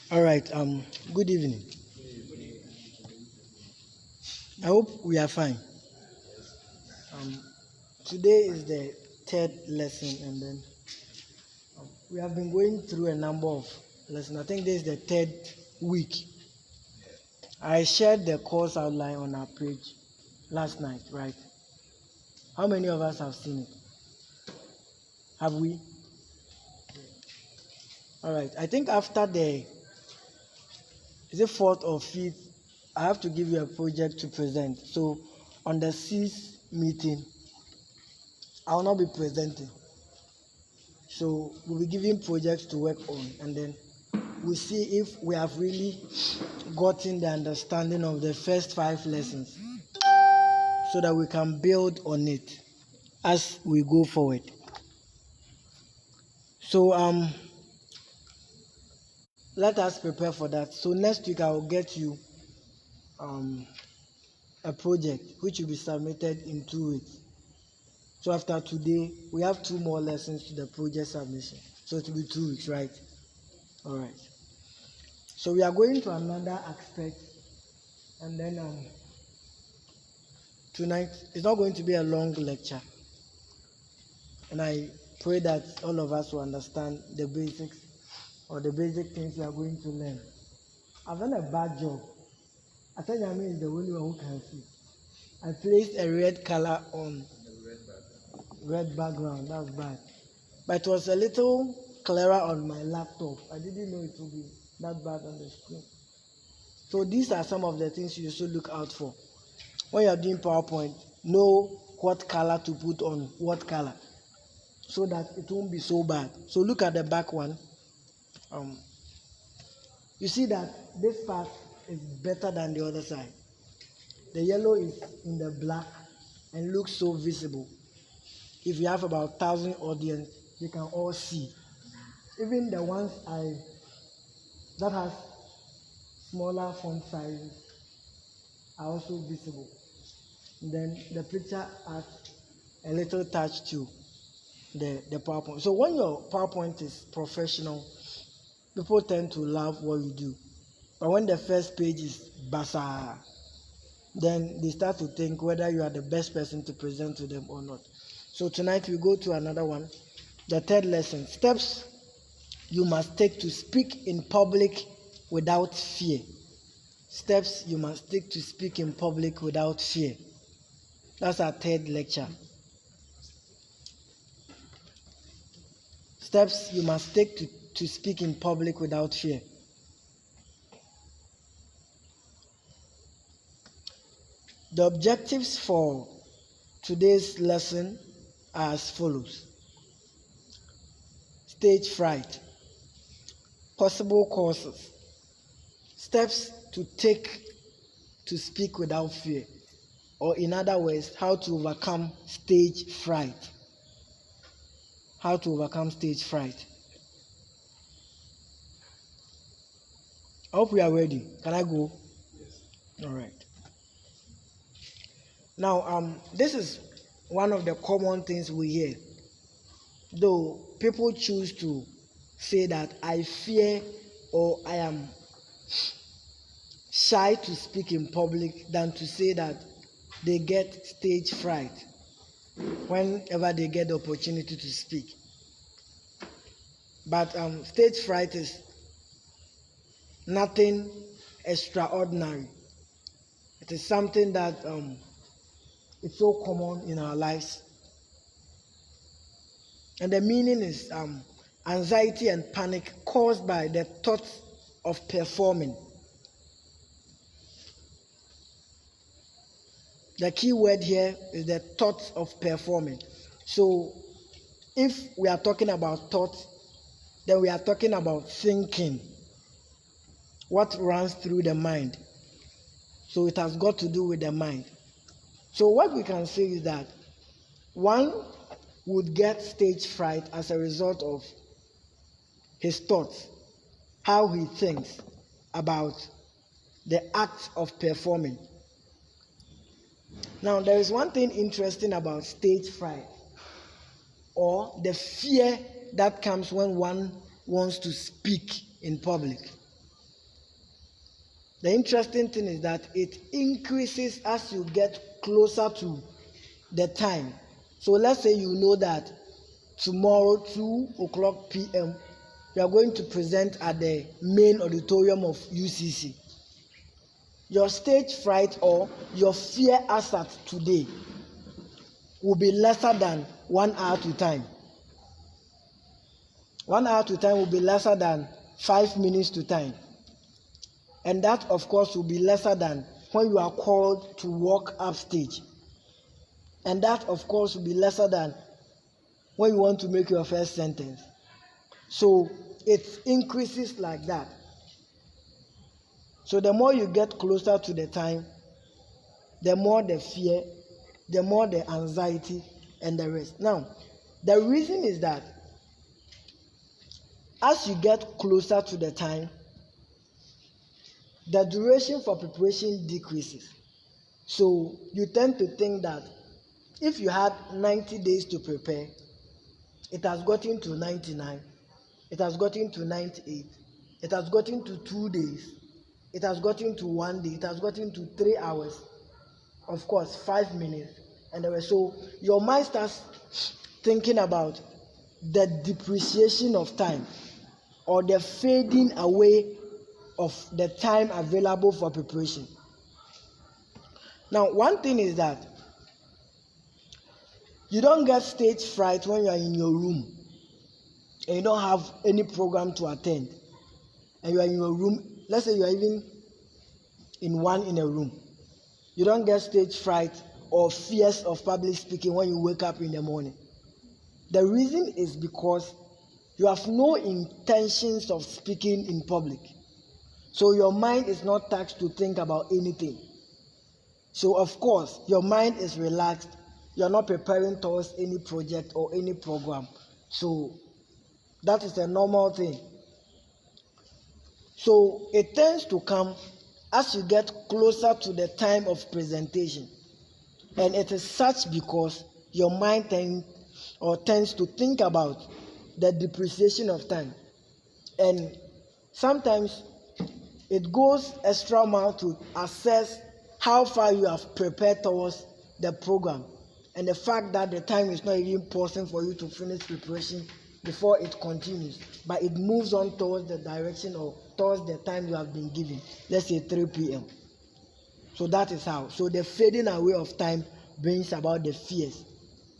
All right. Good evening. I hope we are fine. Um, Today is the third lesson, and then we have been going through a number of lessons. I think this is the third week. I shared the course outline on our page last night, right? How many of us have seen it? Have we? All right. I think after is it fourth or fifth? I have to give you a project to present. So on the sixth meeting, I will not be presenting. So we'll be giving projects to work on, and then we'll see if we have really gotten the understanding of the first 5 lessons so that we can build on it as we go forward. So let us prepare for that. So next week I will get you a project which will be submitted in 2 weeks. So after today, we have 2 more lessons to the project submission. So it will be 2 weeks, right? All right. So we are going to another aspect, and then tonight it's not going to be a long lecture, and I pray that all of us will understand the basics or the basic things we are going to learn. I've done a bad job. I think I mean is the only one who can see. I placed a red color on red background. That's bad, but it was a little clearer on my laptop. I didn't know it would be that bad on the screen. So these are some of the things you should look out for when you are doing PowerPoint. Know what color to put on what color so that it won't be so bad. So look at the back one. You see that this part is better than the other side. The yellow is in the black and looks so visible. If you have about 1,000 audience, you can all see. Even the ones that has smaller font sizes are also visible. And then the picture adds a little touch to the PowerPoint. So when your PowerPoint is professional, people tend to love what you do. But when the first page is bazaar, then they start to think whether you are the best person to present to them or not. So tonight we go to another one, the third lesson, steps you must take to speak in public without fear. Steps you must take to speak in public without fear. That's our third lecture. Steps you must take to speak in public without fear. The objectives for today's lesson are as follows. Stage fright. Possible causes. Steps to take to speak without fear. Or in other words, how to overcome stage fright. How to overcome stage fright. I hope we are ready. Can I go? Yes. All right. Now, this is one of the common things we hear. Though people choose to say that I fear or I am shy to speak in public than to say that they get stage fright whenever they get the opportunity to speak. But stage fright is nothing extraordinary. It is something that it's so common in our lives. And the meaning is anxiety and panic caused by the thought of performing. The key word here is the thought of performing. So if we are talking about thought, then we are talking about thinking. What runs through the mind. So it has got to do with the mind. So what we can say is that one would get stage fright as a result of his thoughts, how he thinks about the act of performing. Now, there is one thing interesting about stage fright, or the fear that comes when one wants to speak in public. The interesting thing is that it increases as you get closer to the time. So let's say you know that tomorrow 2:00 p.m. you are going to present at the main auditorium of UCC. Your stage fright or your fear as at today will be lesser than 1 hour to time. 1 hour to time will be lesser than 5 minutes to time. And that, of course, will be lesser than when you are called to walk upstage. And that, of course, will be lesser than when you want to make your first sentence. So it increases like that. So the more you get closer to the time, the more the fear, the more the anxiety, and the rest. Now, the reason is that as you get closer to the time, the duration for preparation decreases. So you tend to think that if you had 90 days to prepare, it has gotten to 99, it has gotten to 98, it has gotten to 2 days, it has gotten to 1 day, it has gotten to 3 hours, of course 5 minutes, and the rest. So your mind starts thinking about the depreciation of time or the fading away of the time available for preparation. Now, one thing is that you don't get stage fright when you are in your room and you don't have any program to attend, and you are in your room. Let's say you are even in a room. You don't get stage fright or fears of public speaking when you wake up in the morning. The reason is because you have no intentions of speaking in public. So your mind is not taxed to think about anything. So of course, your mind is relaxed. You're not preparing towards any project or any program. So that is a normal thing. So it tends to come as you get closer to the time of presentation. And it is such because your mind tends to think about the depreciation of time. And sometimes it goes extra mile to assess how far you have prepared towards the program, and the fact that the time is not even possible for you to finish preparation before it continues, but it moves on towards the direction or towards the time you have been given, let's say 3 p.m. So that is how. So the fading away of time brings about the fears,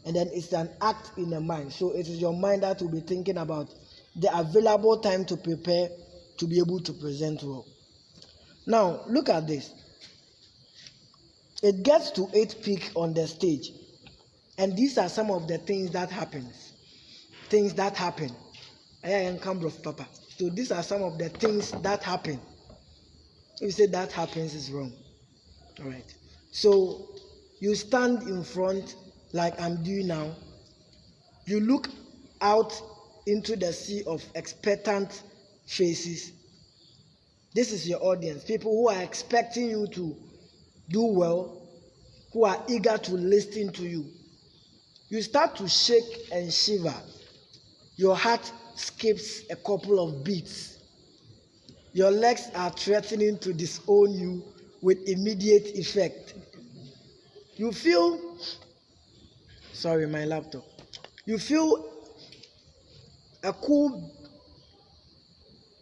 and then it's an act in the mind. So it is your mind that will be thinking about the available time to prepare to be able to present well. Now, look at this. It gets to 8 peak on the stage, and these are some of the things that happen. So these are some of the things that happen. If you say that happens, it's wrong. All right. So you stand in front like I'm doing now. You look out into the sea of expectant faces. This is your audience, people who are expecting you to do well, who are eager to listen to you. You start to shake and shiver. Your heart skips a couple of beats. Your legs are threatening to disown you with immediate effect. You feel, You feel a cool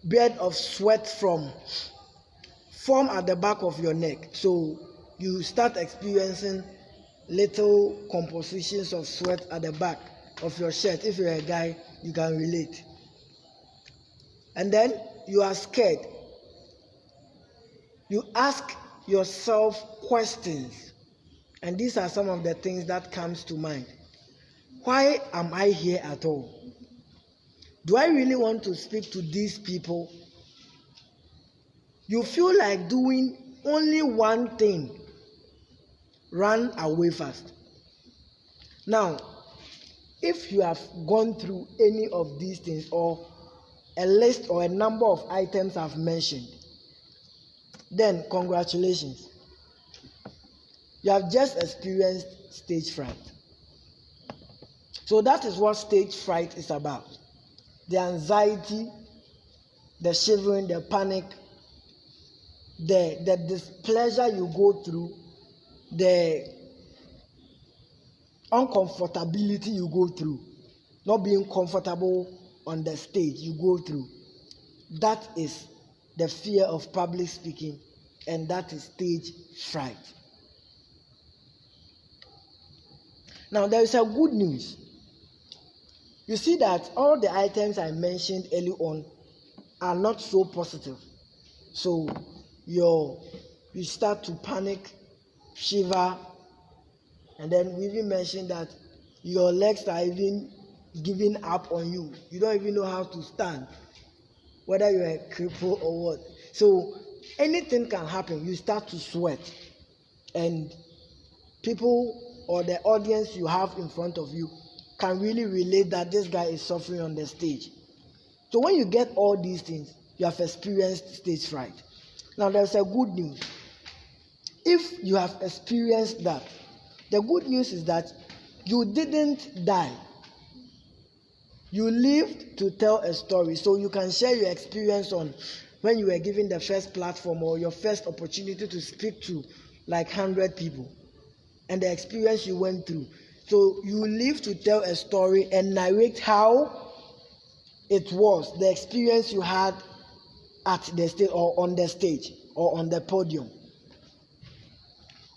bed of sweat form at the back of your neck. So you start experiencing little compositions of sweat at the back of your shirt. If you're a guy, you can relate. And then you are scared. You ask yourself questions. And these are some of the things that comes to mind. Why am I here at all? Do I really want to speak to these people? You feel like doing only one thing: run away fast. Now, if you have gone through any of these things, or a list or a number of items I've mentioned, then congratulations. You have just experienced stage fright. So that is what stage fright is about. The anxiety, the shivering, the panic, the displeasure you go through, the uncomfortability you go through, not being comfortable on the stage you go through, that is the fear of public speaking, and that is stage fright. Now there is a good news. You see that all the items I mentioned early on are not so positive. So you start to panic, shiver, and then we even mentioned that your legs are even giving up on you. You don't even know how to stand, whether you're a cripple or what. So anything can happen. You start to sweat, and people or the audience you have in front of you can really relate that this guy is suffering on the stage. So when you get all these things, you have experienced stage fright. Now there's a good news. If you have experienced that, the good news is that you didn't die. You lived to tell a story, so you can share your experience on when you were given the first platform or your first opportunity to speak to like 100 people and the experience you went through. So you live to tell a story and narrate how it was, the experience you had at the stage or on the stage or on the podium.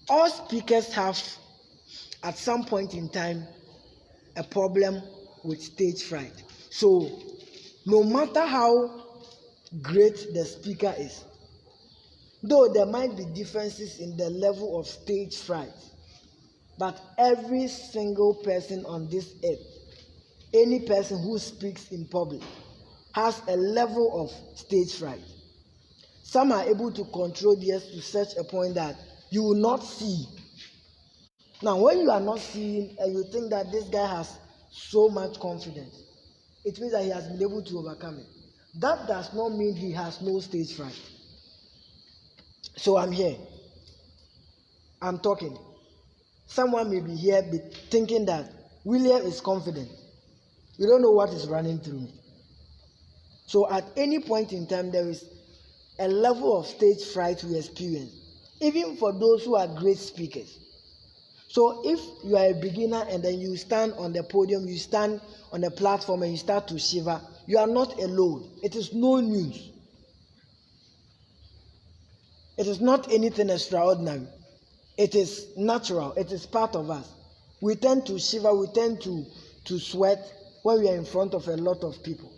All speakers have at some point in time a problem with stage fright. So no matter how great the speaker is, though there might be differences in the level of stage fright, but every single person on this earth, any person who speaks in public, has a level of stage fright. Some are able to control theirs to such a point that you will not see. Now, when you are not seeing and you think that this guy has so much confidence, it means that he has been able to overcome it. That does not mean he has no stage fright. So I'm here. I'm talking. Someone may be here be thinking that William is confident. You don't know what is running through me. So at any point in time, there is a level of stage fright we experience, even for those who are great speakers. So if you are a beginner and then you stand on the podium, you stand on the platform and you start to shiver, you are not alone. It is no news. It is not anything extraordinary. It is natural. It is part of us. We tend to shiver, we tend to sweat when we are in front of a lot of people.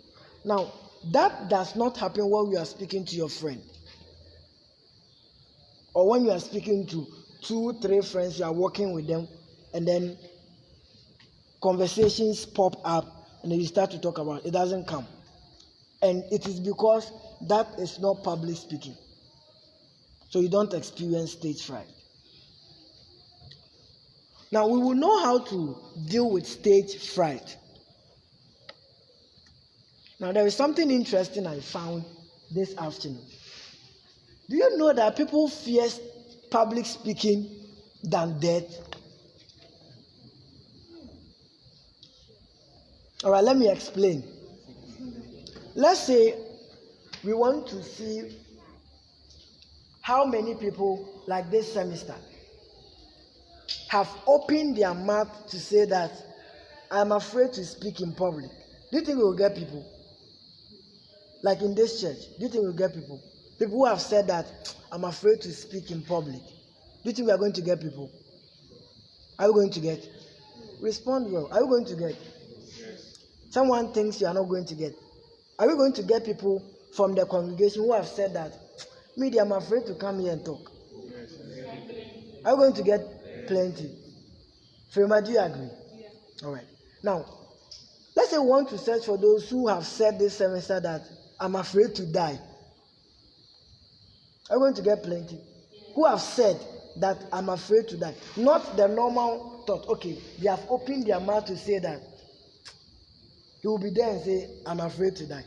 Now, that does not happen when you are speaking to your friend. Or when you are speaking to 2-3 friends, you are working with them, and then conversations pop up, and then you start to talk about it. It doesn't come. And it is because that is not public speaking. So you don't experience stage fright. Now, we will know how to deal with stage fright. Now, there is something interesting I found this afternoon. Do you know that people fear public speaking than death? All right, let me explain. Let's say we want to see how many people, like this semester, have opened their mouth to say that I'm afraid to speak in public. Do you think we will get people? Like in this church, do you think we'll get people? People who have said that I'm afraid to speak in public. Do you think we are going to get people? Are we going to get? Respond well. Are we going to get? Yes. Someone thinks you are not going to get. Are we going to get people from the congregation who have said that, me, I'm afraid to come here and talk? Yes. Are we going to get plenty? Firma, do you agree? Yeah. All right. Now, let's say we want to search for those who have said this semester that I'm afraid to die. Are we going to get plenty? Who have said that I'm afraid to die? Not the normal thought. Okay, they have opened their mouth to say that. He will be there and say, I'm afraid to die.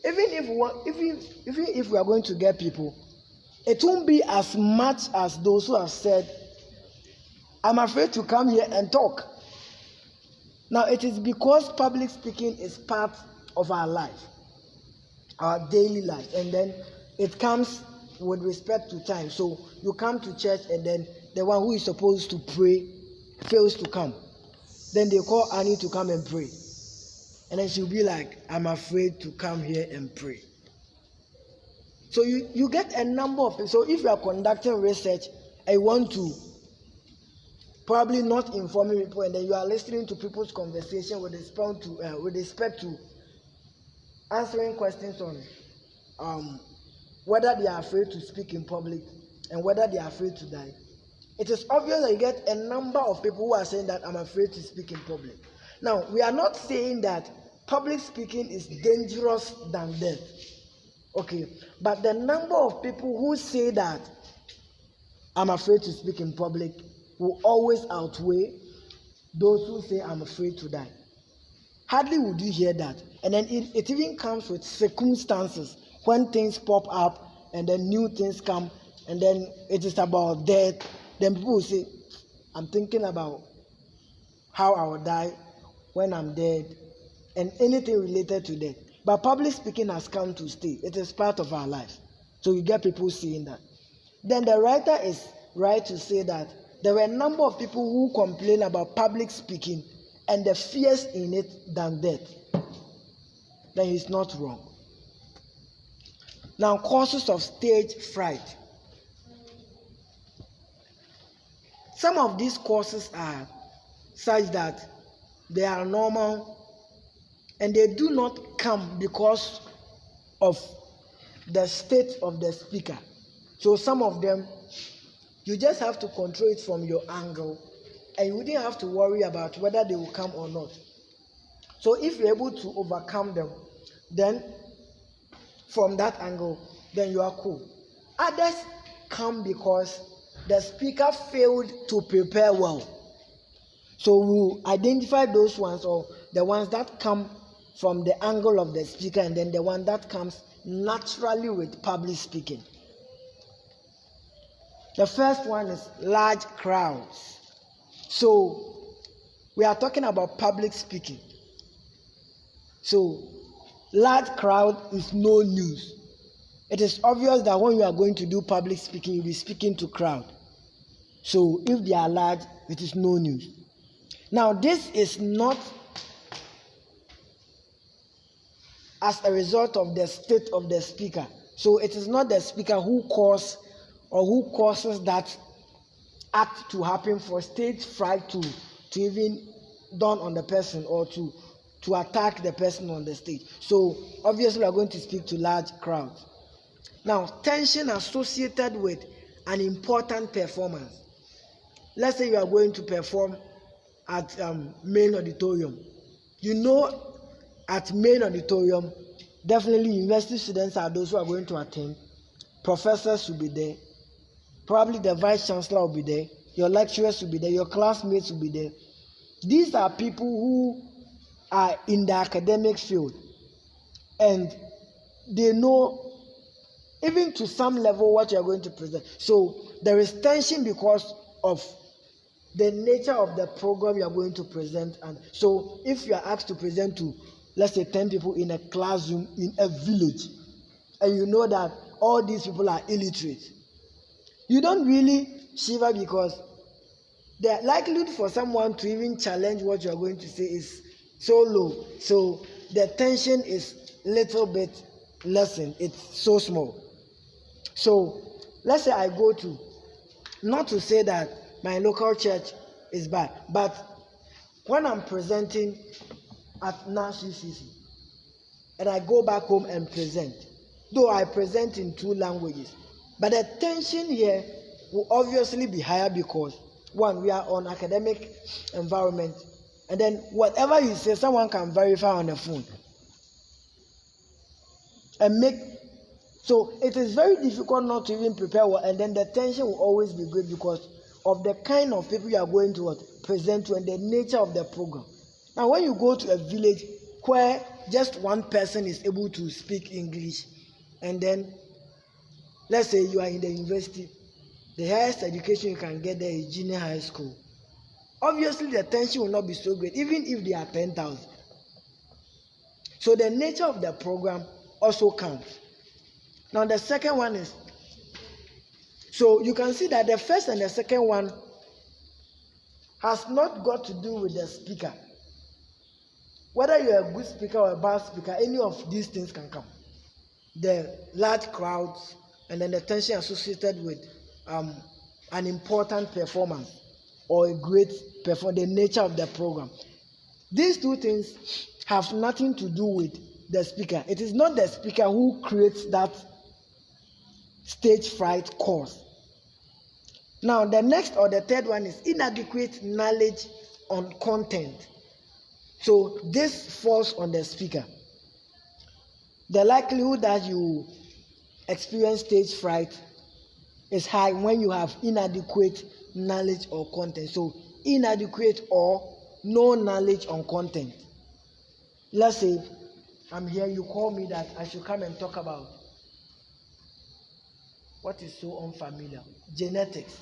Even if we are going to get people, it won't be as much as those who have said, I'm afraid to come here and talk. Now, it is because public speaking is part of our life, our daily life, and then it comes with respect to time. So you come to church and then the one who is supposed to pray fails to come. Then they call Annie to come and pray. And then she'll be like, I'm afraid to come here and pray. So you get a number of people. So if you are conducting research and you want to probably not informing people, and then you are listening to people's conversation with respect to answering questions on whether they are afraid to speak in public and whether they are afraid to die. It is obvious that you get a number of people who are saying that I'm afraid to speak in public. Now, we are not saying that public speaking is dangerous than death. Okay, but the number of people who say that I'm afraid to speak in public will always outweigh those who say I'm afraid to die. Hardly would you hear that. And then it even comes with circumstances when things pop up and then new things come and then it is about death. Then people will say, I'm thinking about how I will die when I'm dead and anything related to death. But public speaking has come to stay. It is part of our life. So you get people saying that. Then the writer is right to say that there were a number of people who complain about public speaking and the fears in it than death. Then he's not wrong. Now, causes of stage fright. Some of these causes are such that they are normal and they do not come because of the state of the speaker. So some of them, you just have to control it from your angle and you wouldn't have to worry about whether they will come or not. So if you're able to overcome them, then from that angle, then you are cool. Others come because the speaker failed to prepare well. So we'll identify those ones, or the ones that come from the angle of the speaker, and then the one that comes naturally with public speaking. The first one is large crowds. So we are talking about public speaking. So large crowd is no news. It is obvious that when you are going to do public speaking, you'll be speaking to crowd. So if they are large, it is no news. Now, this is not as a result of the state of the speaker. So it is not the speaker who causes that act to happen for stage fright to even dawn on the person or to attack the person on the stage. So obviously we are going to speak to large crowds. Now, tension associated with an important performance. Let's say you are going to perform at main auditorium. You know, at main auditorium, definitely university students are those who are going to attend. Professors will be there. Probably the vice chancellor will be there. Your lecturers will be there. Your classmates will be there. These are people who are in the academic field. And they know, even to some level, what you are going to present. So there is tension because of the nature of the program you are going to present. And so if you are asked to present to, let's say, 10 people in a classroom in a village, and you know that all these people are illiterate, you don't really shiver because the likelihood for someone to even challenge what you are going to say is so low. So the tension is little bit lessened. It's so small. So let's say I go to, not to say that my local church is bad, but when I'm presenting at NACCC and I go back home and present, though I present in 2 languages, but the tension here will obviously be higher because, one, we are on academic environment, and then whatever you say, someone can verify on the phone and make. So it is very difficult not to even prepare well, and then the tension will always be great because of the kind of people you are going to present to and the nature of the program. Now, when you go to a village where just one person is able to speak English, and then let's say you are in the university, the highest education you can get there is junior high school. Obviously, the tension will not be so great, even if they are 10,000. So the nature of the program also counts. Now the second one is, so you can see that the first and the second one has not got to do with the speaker. Whether you're a good speaker or a bad speaker, any of these things can come. The large crowds and then the tension associated with an important performance or a great performance, the nature of the program. These two things have nothing to do with the speaker. It is not the speaker who creates that stage fright cause. Now, the next or the third one is inadequate knowledge on content. So this falls on the speaker. The likelihood that you experience stage fright is high when you have inadequate knowledge or content. So inadequate or no knowledge on content. Let's say I'm here, you call me that I should come and talk about what is so unfamiliar, genetics.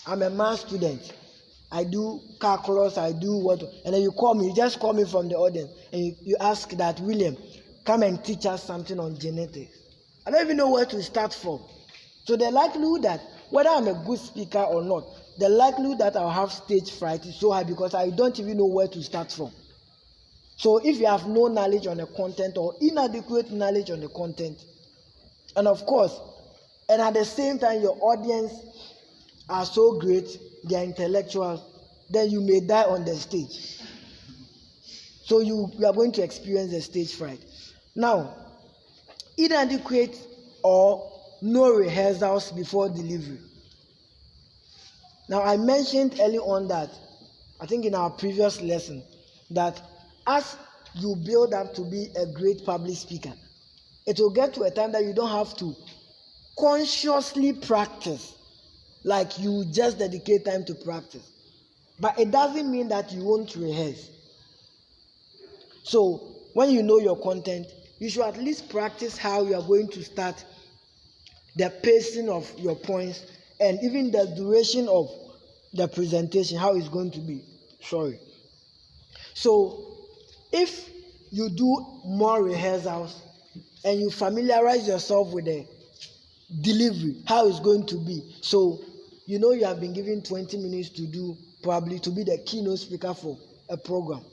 I'm a math student. I do calculus, I do what, and then you call me, you just call me from the audience, and you ask that, William, come and teach us something on genetics. I don't even know where to start from. So the likelihood that, whether I'm a good speaker or not, the likelihood that I'll have stage fright is so high because I don't even know where to start from. So if you have no knowledge on the content or inadequate knowledge on the content, and of course, and at the same time your audience are so great, they are intellectuals, then you may die on the stage. So you are going to experience the stage fright. Now, inadequate or no rehearsals before delivery. Now, I mentioned early on that, I think in our previous lesson, that as you build up to be a great public speaker, it will get to a time that you don't have to consciously practice, like you just dedicate time to practice. But it doesn't mean that you won't rehearse. So when you know your content, you should at least practice how you are going to start, the pacing of your points, and even the duration of the presentation, how it's going to be. So if you do more rehearsals and you familiarize yourself with the delivery, how it's going to be. So you know you have been given 20 minutes to do, probably to be the keynote speaker for a program.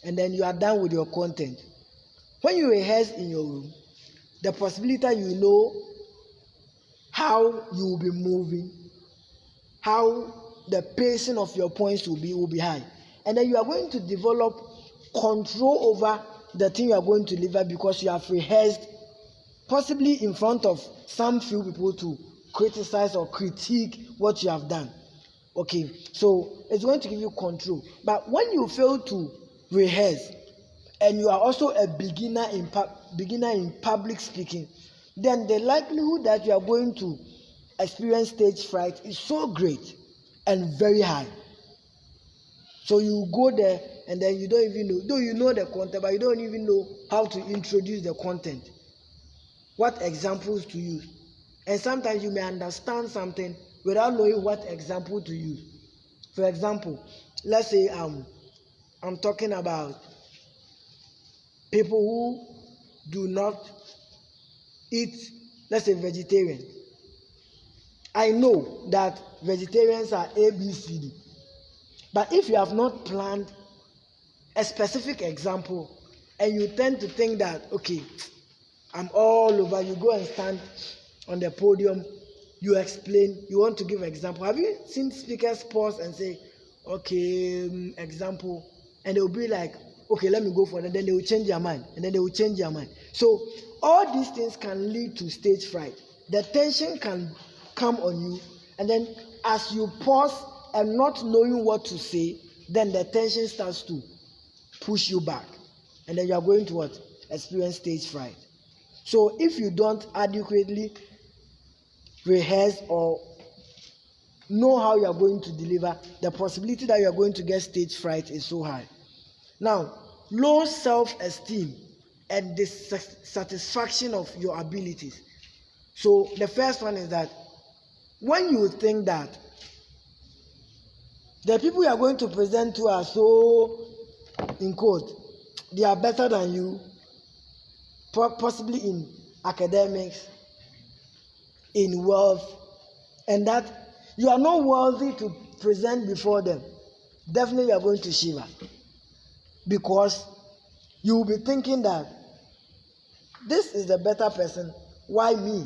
And then you are done with your content. When you rehearse in your room, the possibility that you know how you will be moving, how the pacing of your points will be high. And then you are going to develop control over the thing you are going to deliver because you have rehearsed, possibly in front of some few people to criticize or critique what you have done. Okay, so it's going to give you control. But when you fail to rehearse and you are also a beginner in public speaking, then the likelihood that you are going to experience stage fright is so great and very high. So you go there and then you don't even know, though you know the content, but you don't even know how to introduce the content, what examples to use. And sometimes you may understand something without knowing what example to use. For example, let's say I'm talking about people who do not eat, let's say vegetarian. I know that vegetarians are A, B, C, D. But if you have not planned a specific example and you tend to think that, okay, I'm all over, you go and stand on the podium, you explain, you want to give an example. Have you seen speakers pause and say, okay, example, and they'll be like, okay, let me go for it, and then they will change their mind, and then they will change their mind. So all these things can lead to stage fright. The tension can come on you, and then as you pause and not knowing what to say, then the tension starts to push you back, and then you are going to what? Experience stage fright. So if you don't adequately rehearse or know how you are going to deliver, the possibility that you are going to get stage fright is so high. Now, low self-esteem and dissatisfaction of your abilities. So the first one is that when you think that the people you are going to present to are so, in quote, they are better than you, possibly in academics, in wealth, and that you are not worthy to present before them, definitely you are going to shiver. Because you will be thinking that this is the better person, why me?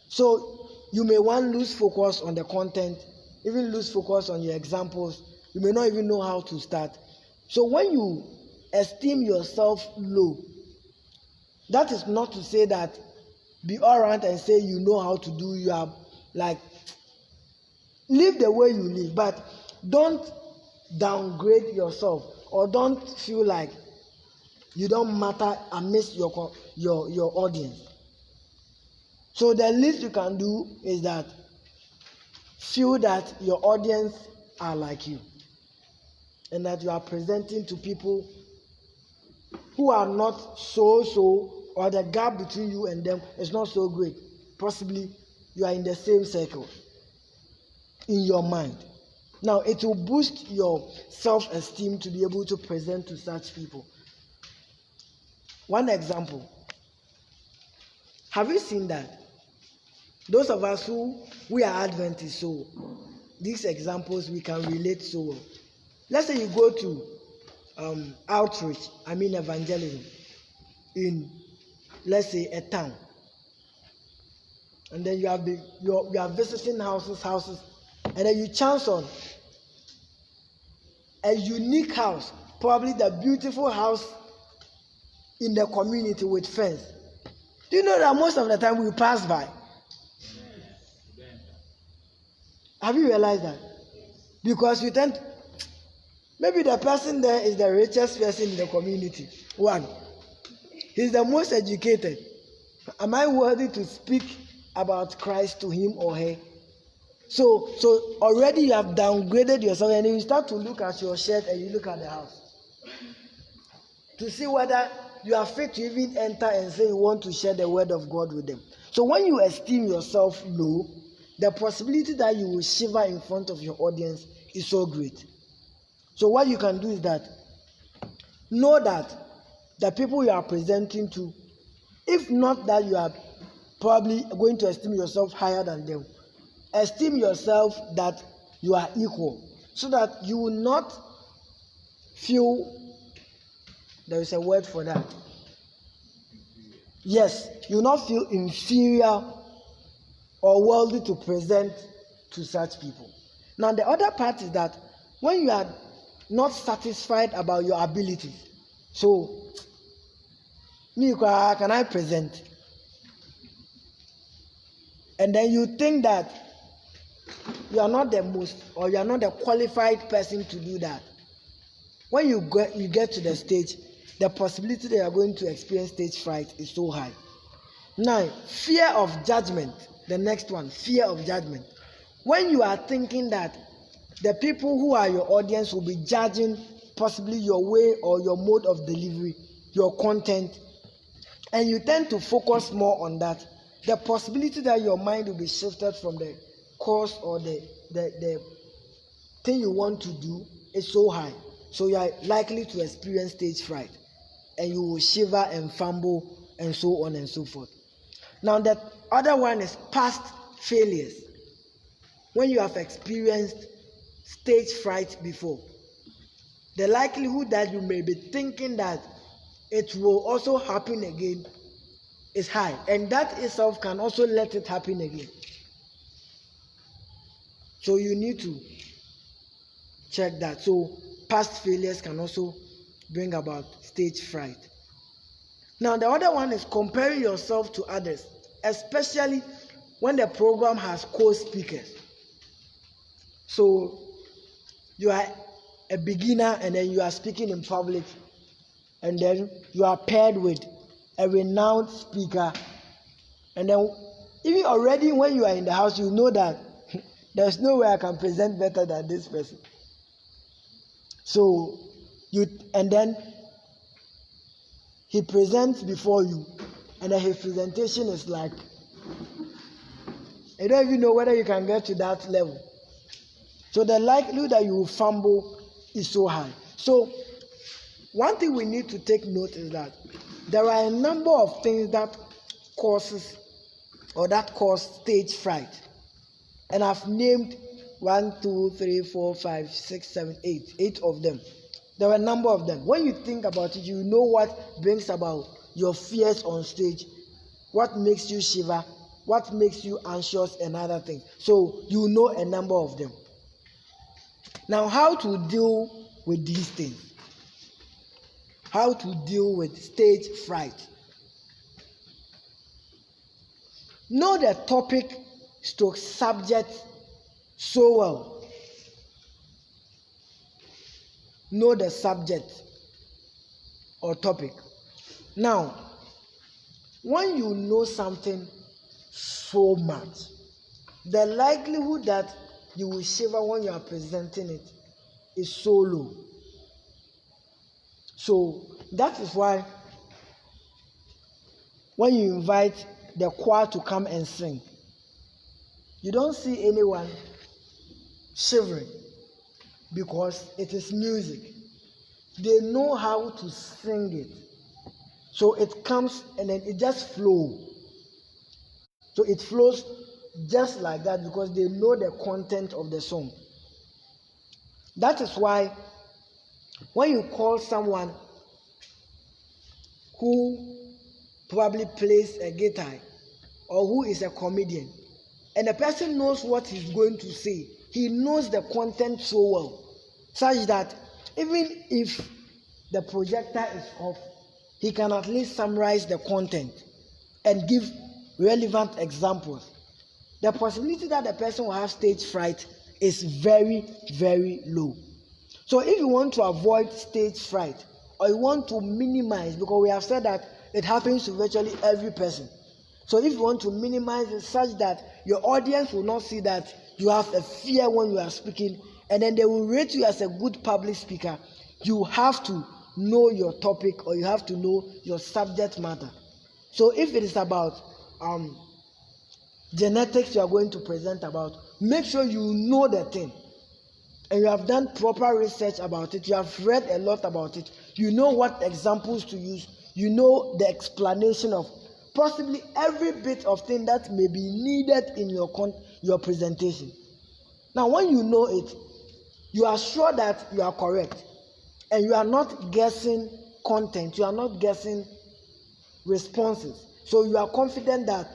So you may want to lose focus on the content, even lose focus on your examples. You may not even know how to start. So when you esteem yourself low, that is not to say that be all right and say you know how to do, you are like, live the way you live, but don't downgrade yourself, or don't feel like you don't matter amidst your audience. So the least you can do is that feel that your audience are like you, and that you are presenting to people who are not so, or the gap between you and them is not so great. Possibly you are in the same circle in your mind. Now it will boost your self-esteem to be able to present to such people. One example. Have you seen that? Those of us we are Adventists, so these examples we can relate so well. Let's say you go to evangelism in, let's say, a town, and then you are visiting houses, and then you chance on a unique house, probably the beautiful house in the community with fence. Do you know that most of the time we pass by? Have you realized that? Because you tend, maybe the person there is the richest person in the community. One, he's the most educated. Am I worthy to speak about Christ to him or her? So already you have downgraded yourself, and then you start to look at your shirt and you look at the house to see whether you are fit to even enter and say you want to share the word of God with them. So when you esteem yourself low, the possibility that you will shiver in front of your audience is so great. So what you can do is that know that the people you are presenting to, if not that you are probably going to esteem yourself higher than them, esteem yourself that you are equal, so that you will not feel, there is a word for that. Yes, you will not feel inferior or worthy to present to such people. Now the other part is that when you are not satisfied about your abilities, so me, can I present? And then you think that you are not the most, or you are not the qualified person to do that. When you get to the stage, the possibility that you are going to experience stage fright is so high. Now, fear of judgment. The next one, fear of judgment. When you are thinking that the people who are your audience will be judging possibly your way or your mode of delivery, your content, and you tend to focus more on that, the possibility that your mind will be shifted from the course or the thing you want to do is so high. So you are likely to experience stage fright, and you will shiver and fumble and so on and so forth. Now the other one is past failures. When you have experienced stage fright before, the likelihood that you may be thinking that it will also happen again is high, and that itself can also let it happen again. So you need to check that. So past failures can also bring about stage fright. Now the other one is comparing yourself to others, especially when the program has co-speakers. So you are a beginner and then you are speaking in public, and then you are paired with a renowned speaker, and then even already when you are in the house, you know that there's no way I can present better than this person. So and then he presents before you, and then his presentation is like, you don't even know whether you can get to that level. So the likelihood that you will fumble is so high. So one thing we need to take note is that there are a number of things that causes or that cause stage fright. And I've named 1, 2, 3, 4, 5, 6, 7, 8. 8 of them. There were a number of them. When you think about it, you know what brings about your fears on stage, what makes you shiver, what makes you anxious, and other things. So you know a number of them. Now, how to deal with these things? How to deal with stage fright? Know the topic / subject so well. Know the subject or topic. Now, when you know something so much, the likelihood that you will shiver when you are presenting it is so low. So that is why when you invite the choir to come and sing, you don't see anyone shivering because it is music. They know how to sing it. So it comes and then it just flows. So it flows just like that because they know the content of the song. That is why when you call someone who probably plays a guitar or who is a comedian, and the person knows what he's going to say, he knows the content so well, such that even if the projector is off, he can at least summarize the content and give relevant examples. The possibility that the person will have stage fright is very, very low. So if you want to avoid stage fright, or you want to minimize, because we have said that it happens to virtually every person. So if you want to minimize it such that your audience will not see that you have a fear when you are speaking, and then they will rate you as a good public speaker, you have to know your topic or you have to know your subject matter. So if it is about genetics you are going to present about, make sure you know the thing. And you have done proper research about it, you have read a lot about it, you know what examples to use, you know the explanation of possibly every bit of thing that may be needed in your presentation. Now, when you know it, you are sure that you are correct, and you are not guessing content, you are not guessing responses. So you are confident that,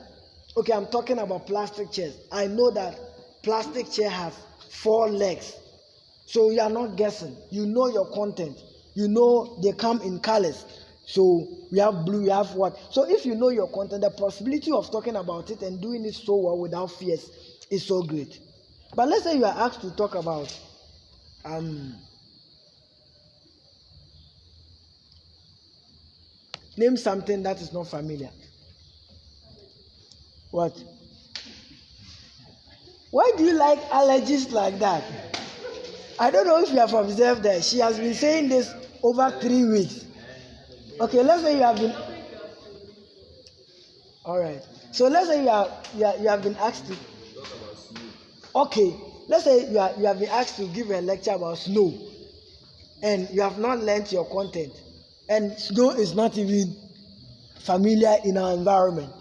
okay, I'm talking about plastic chairs. I know that plastic chair has 4 legs. So you are not guessing. You know your content. You know they come in colors. So we have blue, we have what. So if you know your content, the possibility of talking about it and doing it so well without fears is so great. But let's say you are asked to talk about name something that is not familiar. What? Why do you like allergies like that? I don't know if you have observed that she has been saying this over 3 weeks. Okay, let's say you have been. All right. So let's say you have been asked to. Okay, let's say you have been asked to give a lecture about snow, and you have not learnt your content, and snow is not even familiar in our environment.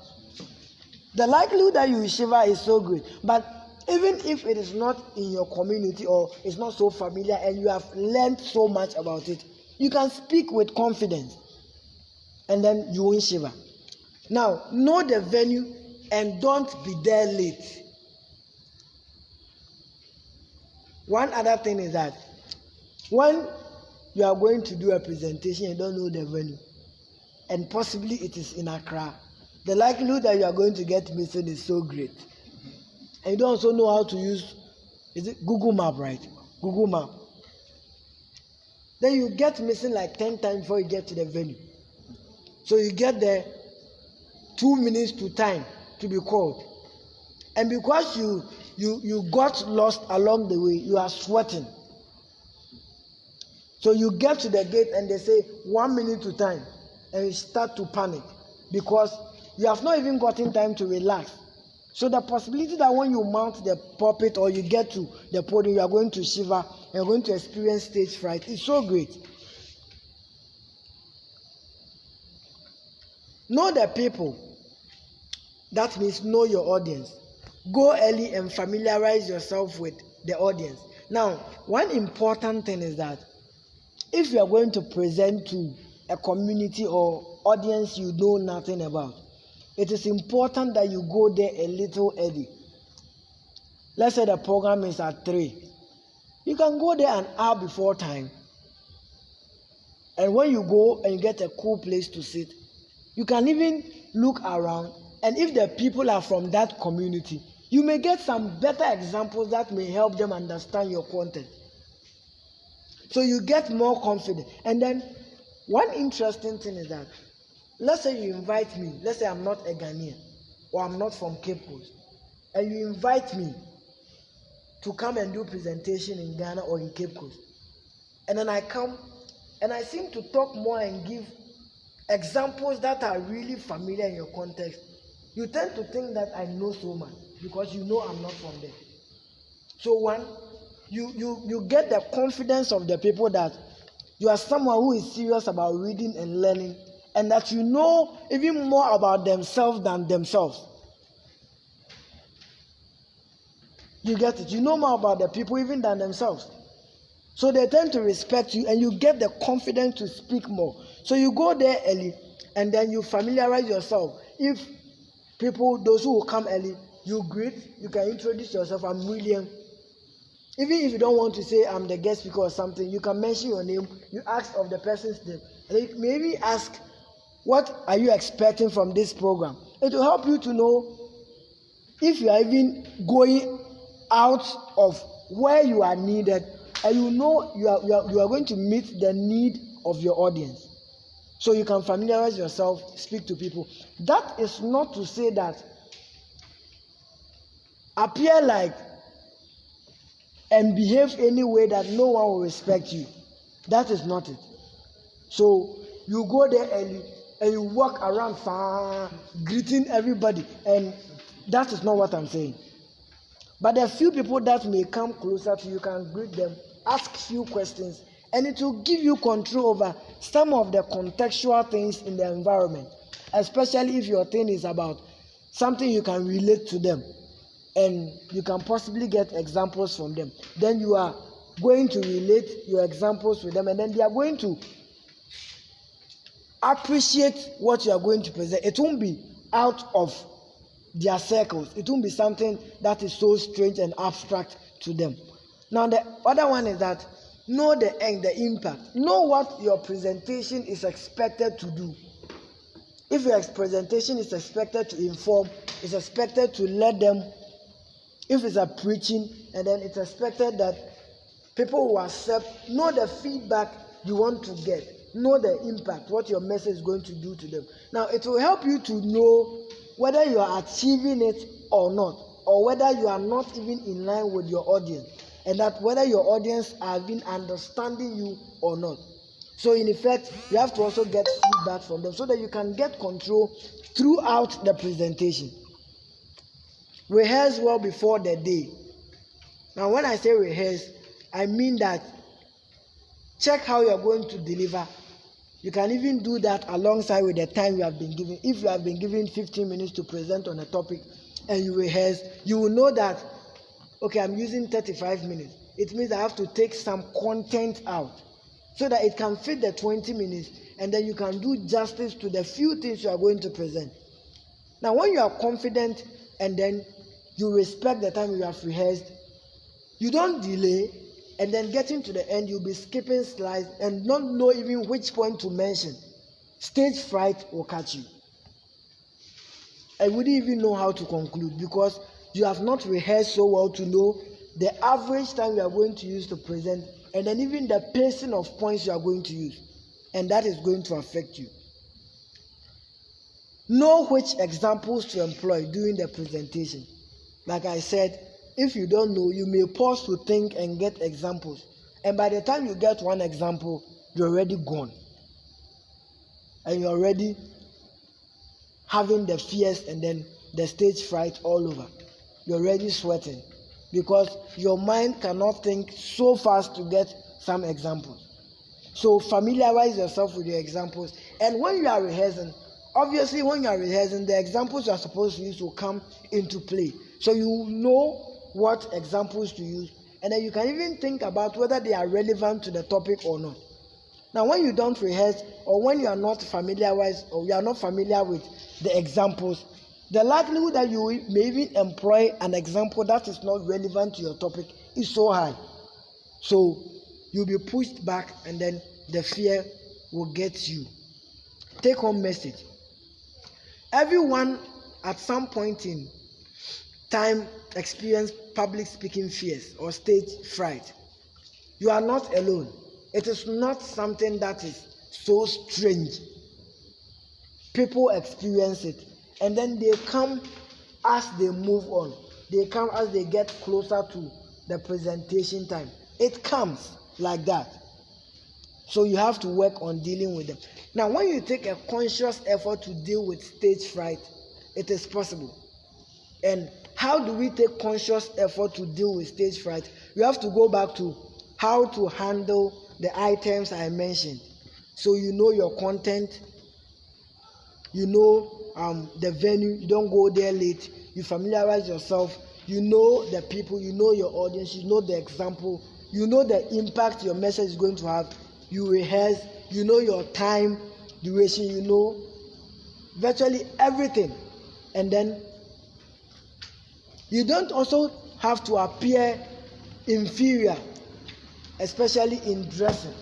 The likelihood that you will shiver is so great. But even if it is not in your community or it's not so familiar and you have learned so much about it, you can speak with confidence and then you won't shiver. Now, know the venue and don't be there late. One other thing is that when you are going to do a presentation and don't know the venue, and possibly it is in Accra, the likelihood that you are going to get missing is so great. And you don't also know how to use, is it Google Map, right? Google Map. Then you get missing like 10 times before you get to the venue. So you get there 2 minutes to time to be called. And because you got lost along the way, you are sweating. So you get to the gate and they say 1 minute to time. And you start to panic because you have not even gotten time to relax. So the possibility that when you mount the pulpit or you get to the podium, you are going to shiver and you're going to experience stage fright is so great. Know the people That means know your audience. Go early and familiarize yourself with the audience. Now, one important thing is that if you are going to present to a community or audience you know nothing about, it is important that you go there a little early. Let's say the program is at 3. You can go there an hour before time. And when you go and you get a cool place to sit, you can even look around. And if the people are from that community, you may get some better examples that may help them understand your content. So you get more confident. And then one interesting thing is that, let's say you invite me, let's say I'm not a Ghanaian or I'm not from Cape Coast, and you invite me to come and do presentation in Ghana or in Cape Coast. And then I come and I seem to talk more and give examples that are really familiar in your context. You tend to think that I know so much because you know I'm not from there. So one, you get the confidence of the people that you are someone who is serious about reading and learning, and that you know even more about themselves than themselves. You get it? You know more about the people even than themselves. So they tend to respect you and you get the confidence to speak more. So you go there early and then you familiarize yourself. If people, those who will come early, you greet, you can introduce yourself. I'm William. Even if you don't want to say I'm the guest speaker or something, you can mention your name. You ask of the person's name. And maybe ask, what are you expecting from this program? It will help you to know if you are even going out of where you are needed, and you know you are going to meet the need of your audience. So you can familiarize yourself, speak to people. That is not to say that appear like and behave any way that no one will respect you. That is not it. So you go there early and you walk around far, greeting everybody, and that is not what I'm saying. But there are few people that may come closer to you, can greet them, ask few questions, and it will give you control over some of the contextual things in the environment, especially if your thing is about something you can relate to them, and you can possibly get examples from them. Then you are going to relate your examples with them, and then they are going to appreciate what you are going to present. It won't be out of their circles. It won't be something that is so strange and abstract to them. Now the other one is that know the end, the impact. Know what your presentation is expected to do. If your presentation is expected to inform, it's expected to let them, if it's a preaching, and then it's expected that people will accept, know the feedback you want to get, know the impact, what your message is going to do to them. Now it will help you to know whether you are achieving it or not, or whether you are not even in line with your audience, and that whether your audience are even understanding you or not. So in effect, you have to also get feedback from them so that you can get control throughout the presentation. Rehearse well before the day. Now when I say rehearse, I mean that check how you are going to deliver. You can even do that alongside with the time you have been given. If you have been given 15 minutes to present on a topic and you rehearse, you will know that, okay, I'm using 35 minutes. It means I have to take some content out so that it can fit the 20 minutes, and then you can do justice to the few things you are going to present. Now, when you are confident and then you respect the time you have rehearsed, you don't delay, and then getting to the end, you'll be skipping slides and not know even which point to mention. Stage fright will catch you. I wouldn't even know how to conclude because you have not rehearsed so well to know the average time you are going to use to present, and then even the pacing of points you are going to use. And that is going to affect you. Know which examples to employ during the presentation. Like I said, if you don't know, you may pause to think and get examples. And by the time you get one example, you're already gone. And you're already having the fears and then the stage fright all over. You're already sweating because your mind cannot think so fast to get some examples. So familiarize yourself with your examples. And when you are rehearsing, obviously when you are rehearsing, the examples you are supposed to use will come into play. So you know what examples to use, and then you can even think about whether they are relevant to the topic or not. Now, when you don't rehearse, or when you are not familiar with the examples, the likelihood that you may even employ an example that is not relevant to your topic is so high. So you'll be pushed back, and then the fear will get you. Take home message. Everyone at some point in time experienced public speaking fears or stage fright. You are not alone. It is not something that is so strange. People experience it, and then they come as they move on. They come as they get closer to the presentation time. It comes like that. So you have to work on dealing with them. Now, when you take a conscious effort to deal with stage fright, it is possible. And how do we take conscious effort to deal with stage fright? We have to go back to how to handle the items I mentioned. So you know your content, you know the venue, you don't go there late, you familiarize yourself, you know the people, you know your audience, you know the example, you know the impact your message is going to have, you rehearse, you know your time, duration, you know virtually everything. And then you don't also have to appear inferior, especially in dressing.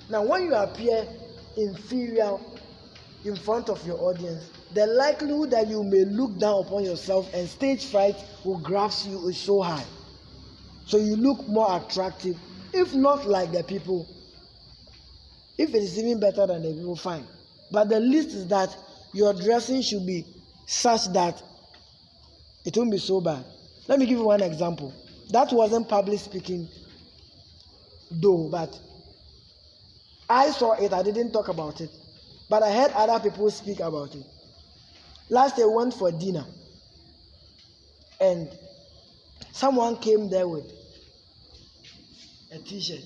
Now, when you appear inferior in front of your audience, the likelihood that you may look down upon yourself and stage fright will grasp you is so high. So you look more attractive, if not like the people. If it is even better than the people, fine. But the least is that your dressing should be such that it won't be so bad. Let me give you one example. That wasn't public speaking though, but I saw it. I didn't talk about it, but I heard other people speak about it. Last day, I went for dinner, and someone came there with a t-shirt.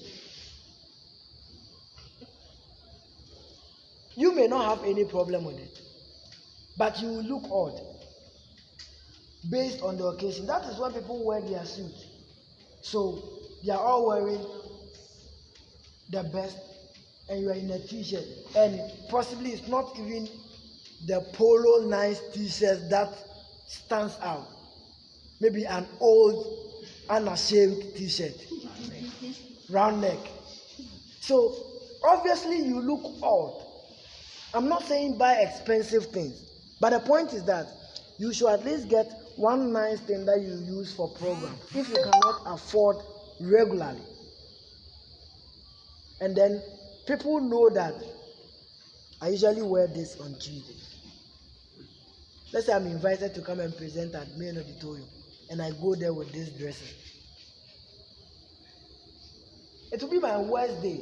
You may not have any problem with it, but you will look odd based on the occasion. That is why people wear their suit. So they are all wearing the best, and you are in a t-shirt, and possibly it's not even the polo nice t-shirt that stands out. Maybe an old unashamed t-shirt, round neck. So obviously you look odd. I'm not saying buy expensive things, but the point is that you should at least get one nice thing that you use for program if you cannot afford regularly. And then people know that I usually wear this on Tuesday. Let's say I'm invited to come and present at main auditorium, and I go there with this dressing. It will be my worst day.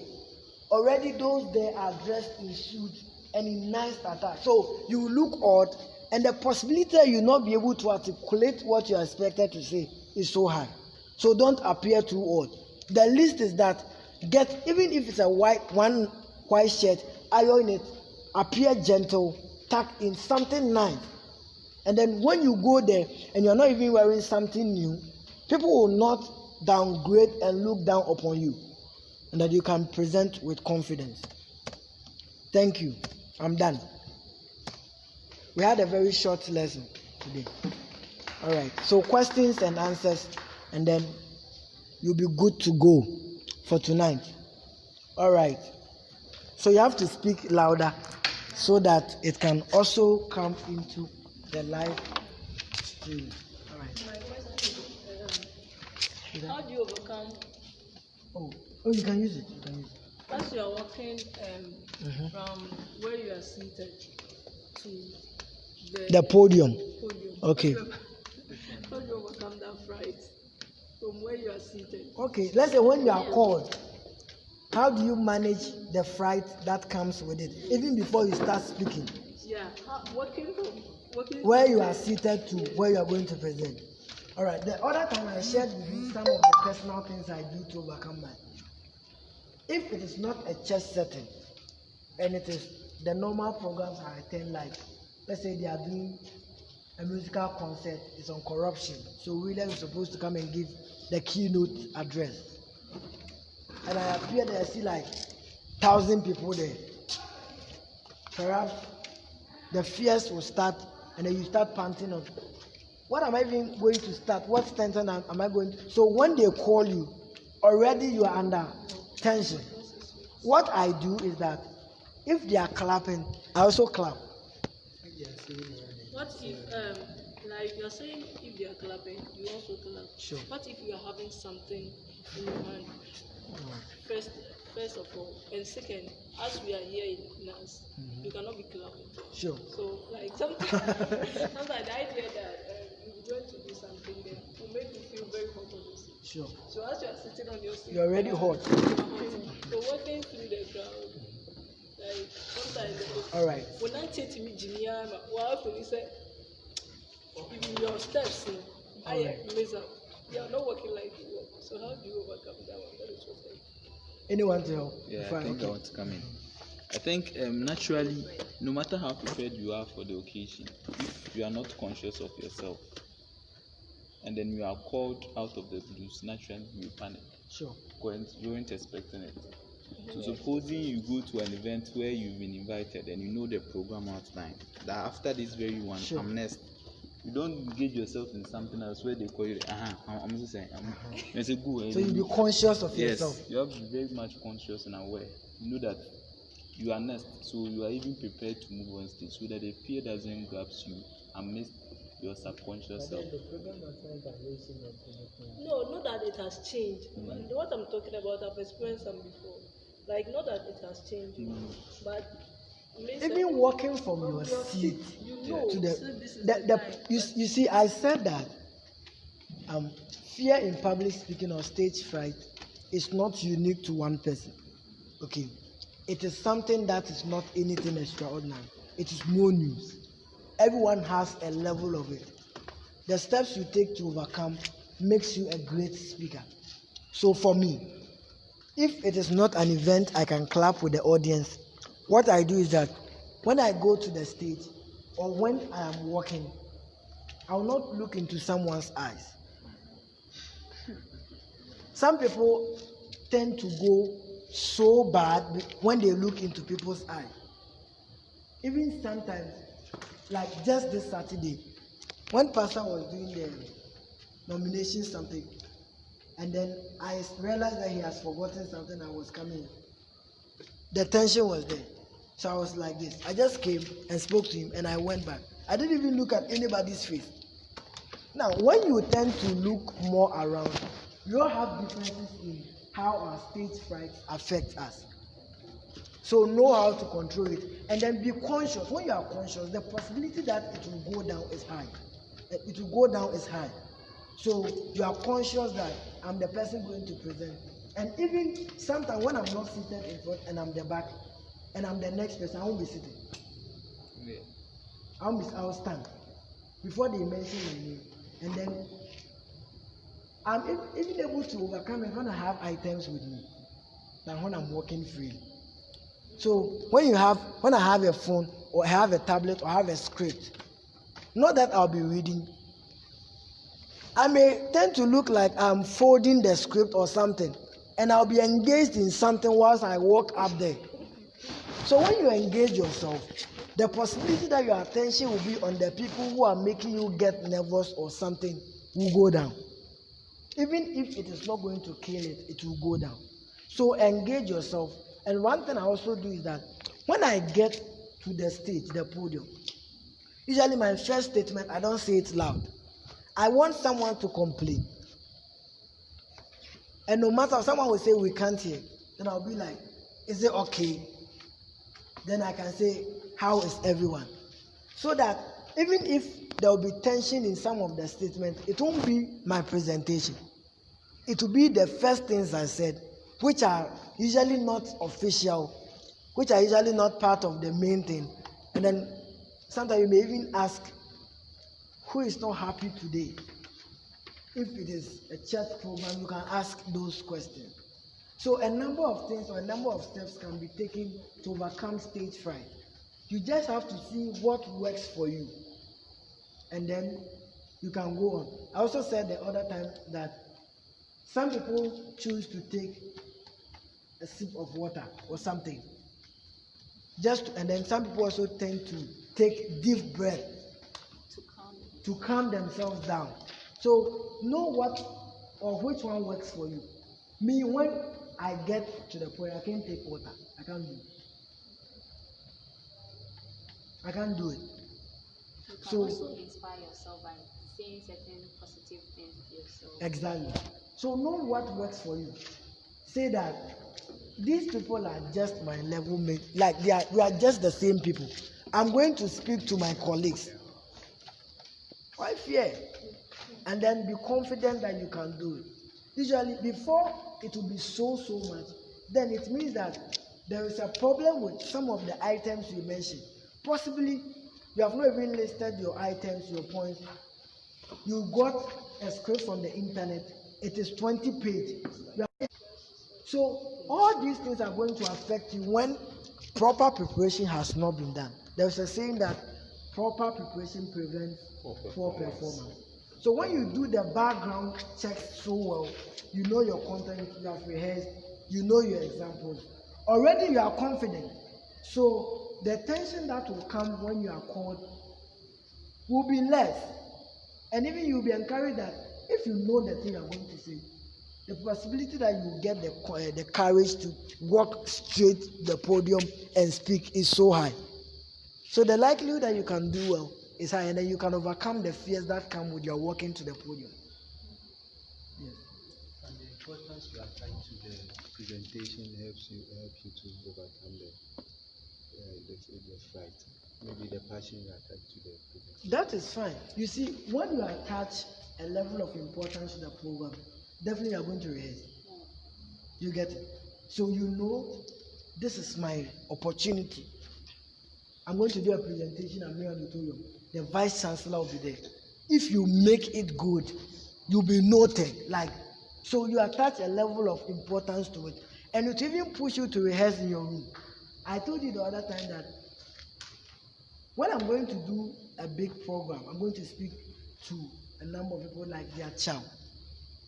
Already those there are dressed in suits and in nice attire. So you look odd, and the possibility that you will not be able to articulate what you are expected to say is so high. So don't appear too odd. The least is that even if it's a white shirt, iron it, appear gentle, tuck in something nice. And then when you go there and you're not even wearing something new, people will not downgrade and look down upon you, and that you can present with confidence. Thank you. I'm done. We had a very short lesson today. All right. So questions and answers, and then you'll be good to go for tonight. All right. So you have to speak louder so that it can also come into the live stream. All right. My question is, how do you overcome? Oh, you can use it. You can use it. As you are walking from where you are seated to the podium. Okay. How do you overcome that fright from where you are seated? Okay. Let's say when you are called, how do you manage the fright that comes with it, even before you start speaking? Yeah, walking where you are seated to where you are going to present. All right. The other time I shared with you some of the personal things I do to overcome that. If it is not a church setting, and it is the normal programs I attend, like let's say they are doing a musical concert, it's on corruption. So William is supposed to come and give the keynote address. And I appear there, I see like 1,000 people there. Perhaps the fears will start, and then you start panting on, what am I even going to start? What tension am I going to? So when they call you, already you are under tension. What I do is that if they are clapping, I also clap. What if, like you're saying, if they are clapping, you also clap? Sure. What if you are having something in your hand? First of all, and second, as we are here in NAS, you cannot be clapping. Sure. So, like sometimes the idea that you're going to do something then will make you feel very hot on your seat. Sure. So as you are sitting on your seat, You're already hot. So walking through the crowd, like sometimes. All right. When I take me Jimmy, what I say, even your steps, I mess up. You are not working like you work. So how do you overcome that one? That is what I. Anyone to help? Yeah, I think I want to come in. I think naturally, no matter how prepared you are for the occasion, if you are not conscious of yourself, and then you are called out of the blues, naturally you panic. Sure. Because you weren't expecting it. So supposing you go to an event where you've been invited and you know the program outline, that after this very one, sure. I'm next. You don't engage yourself in something else where they call you, I'm just saying, it's a good. So you be conscious of yourself. Yes, you have to be very much conscious and aware. You know that you are next, so you are even prepared to move on stage so that the fear doesn't grab you amidst your subconscious self. No, not that it has changed. What I'm talking about, I've experienced them before. Like, not that it has changed, but even walking from your seat to you see, I said that fear in public speaking or stage fright is not unique to one person. Okay, it is something that is not anything extraordinary. It is no news. Everyone has a level of it. The steps you take to overcome makes you a great speaker. So for me, if it is not an event I can clap with the audience, what I do is that when I go to the stage or when I am walking, I will not look into someone's eyes. Some people tend to go so bad when they look into people's eyes. Even sometimes, like just this Saturday, when Pastor was doing the nomination something, and then I realized that he has forgotten something and was coming. The tension was there. So I was like this. I just came and spoke to him and I went back. I didn't even look at anybody's face. Now, when you tend to look more around, you all have differences in how our stage fright affects us. So know how to control it. And then be conscious. When you are conscious, the possibility that it will go down is high. It will go down is high. So you are conscious that I'm the person going to present. And even sometimes when I'm not seated in front and I'm the back and I'm the next person, I won't be sitting. Yeah. I'll stand before they mention my name. And then I'm even able to overcome it when I have items with me than when I'm walking freely. So when I have a phone or I have a tablet or I have a script, not that I'll be reading, I may tend to look like I'm folding the script or something, and I'll be engaged in something whilst I walk up there. So when you engage yourself, the possibility that your attention will be on the people who are making you get nervous or something will go down. Even if it is not going to kill it, it will go down. So engage yourself. And one thing I also do is that when I get to the stage, the podium, usually my first statement, I don't say it loud. I want someone to complain. And no matter if someone will say we can't hear, then I'll be like, is it okay? Then I can say, how is everyone? So that even if there will be tension in some of the statements, it won't be my presentation. It will be the first things I said, which are usually not official, which are usually not part of the main thing. And then sometimes you may even ask, who is not happy today? If it is a church program, you can ask those questions. So a number of things or a number of steps can be taken to overcome stage fright. You just have to see what works for you, and then you can go on. I also said the other time that some people choose to take a sip of water or something, and then some people also tend to take deep breath to calm themselves down. So know what or which one works for you. Me, when I get to the point, I can't take water. I can't do it. I can't do it. You can also inspire yourself by saying certain positive things to yourself. Exactly. So know what works for you. Say that these people are just my level mate, like we are just the same people. I'm going to speak to my colleagues. Why fear? And then be confident that you can do it. Usually, before it will be so much, then it means that there is a problem with some of the items you mentioned. Possibly, you have not even listed your items, your points. You got a script from the internet. It is 20 pages. So all these things are going to affect you when proper preparation has not been done. There's a saying that proper preparation prevents poor performance. So when you do the background checks so well, you know your content, you have rehearsed, you know your examples. Already you are confident. So the tension that will come when you are called will be less. And even you will be encouraged that if you know the thing you are going to say, the possibility that you get the courage to walk straight to the podium and speak is so high. So the likelihood that you can do well is high, and then you can overcome the fears that come with your walking to the podium. Yes. And the importance you attach to the presentation helps you to overcome the fright. Maybe the passion you attach to the presentation. That is fine. You see, when you attach a level of importance to the program, definitely you are going to rehearse. You get it? So you know this is my opportunity. I'm going to do a presentation at the auditorium. The vice chancellor will be there. If you make it good, you'll be noted. So you attach a level of importance to it, and it even push you to rehearse in your room. I told you the other time that when I'm going to do a big program, I'm going to speak to a number of people like their child,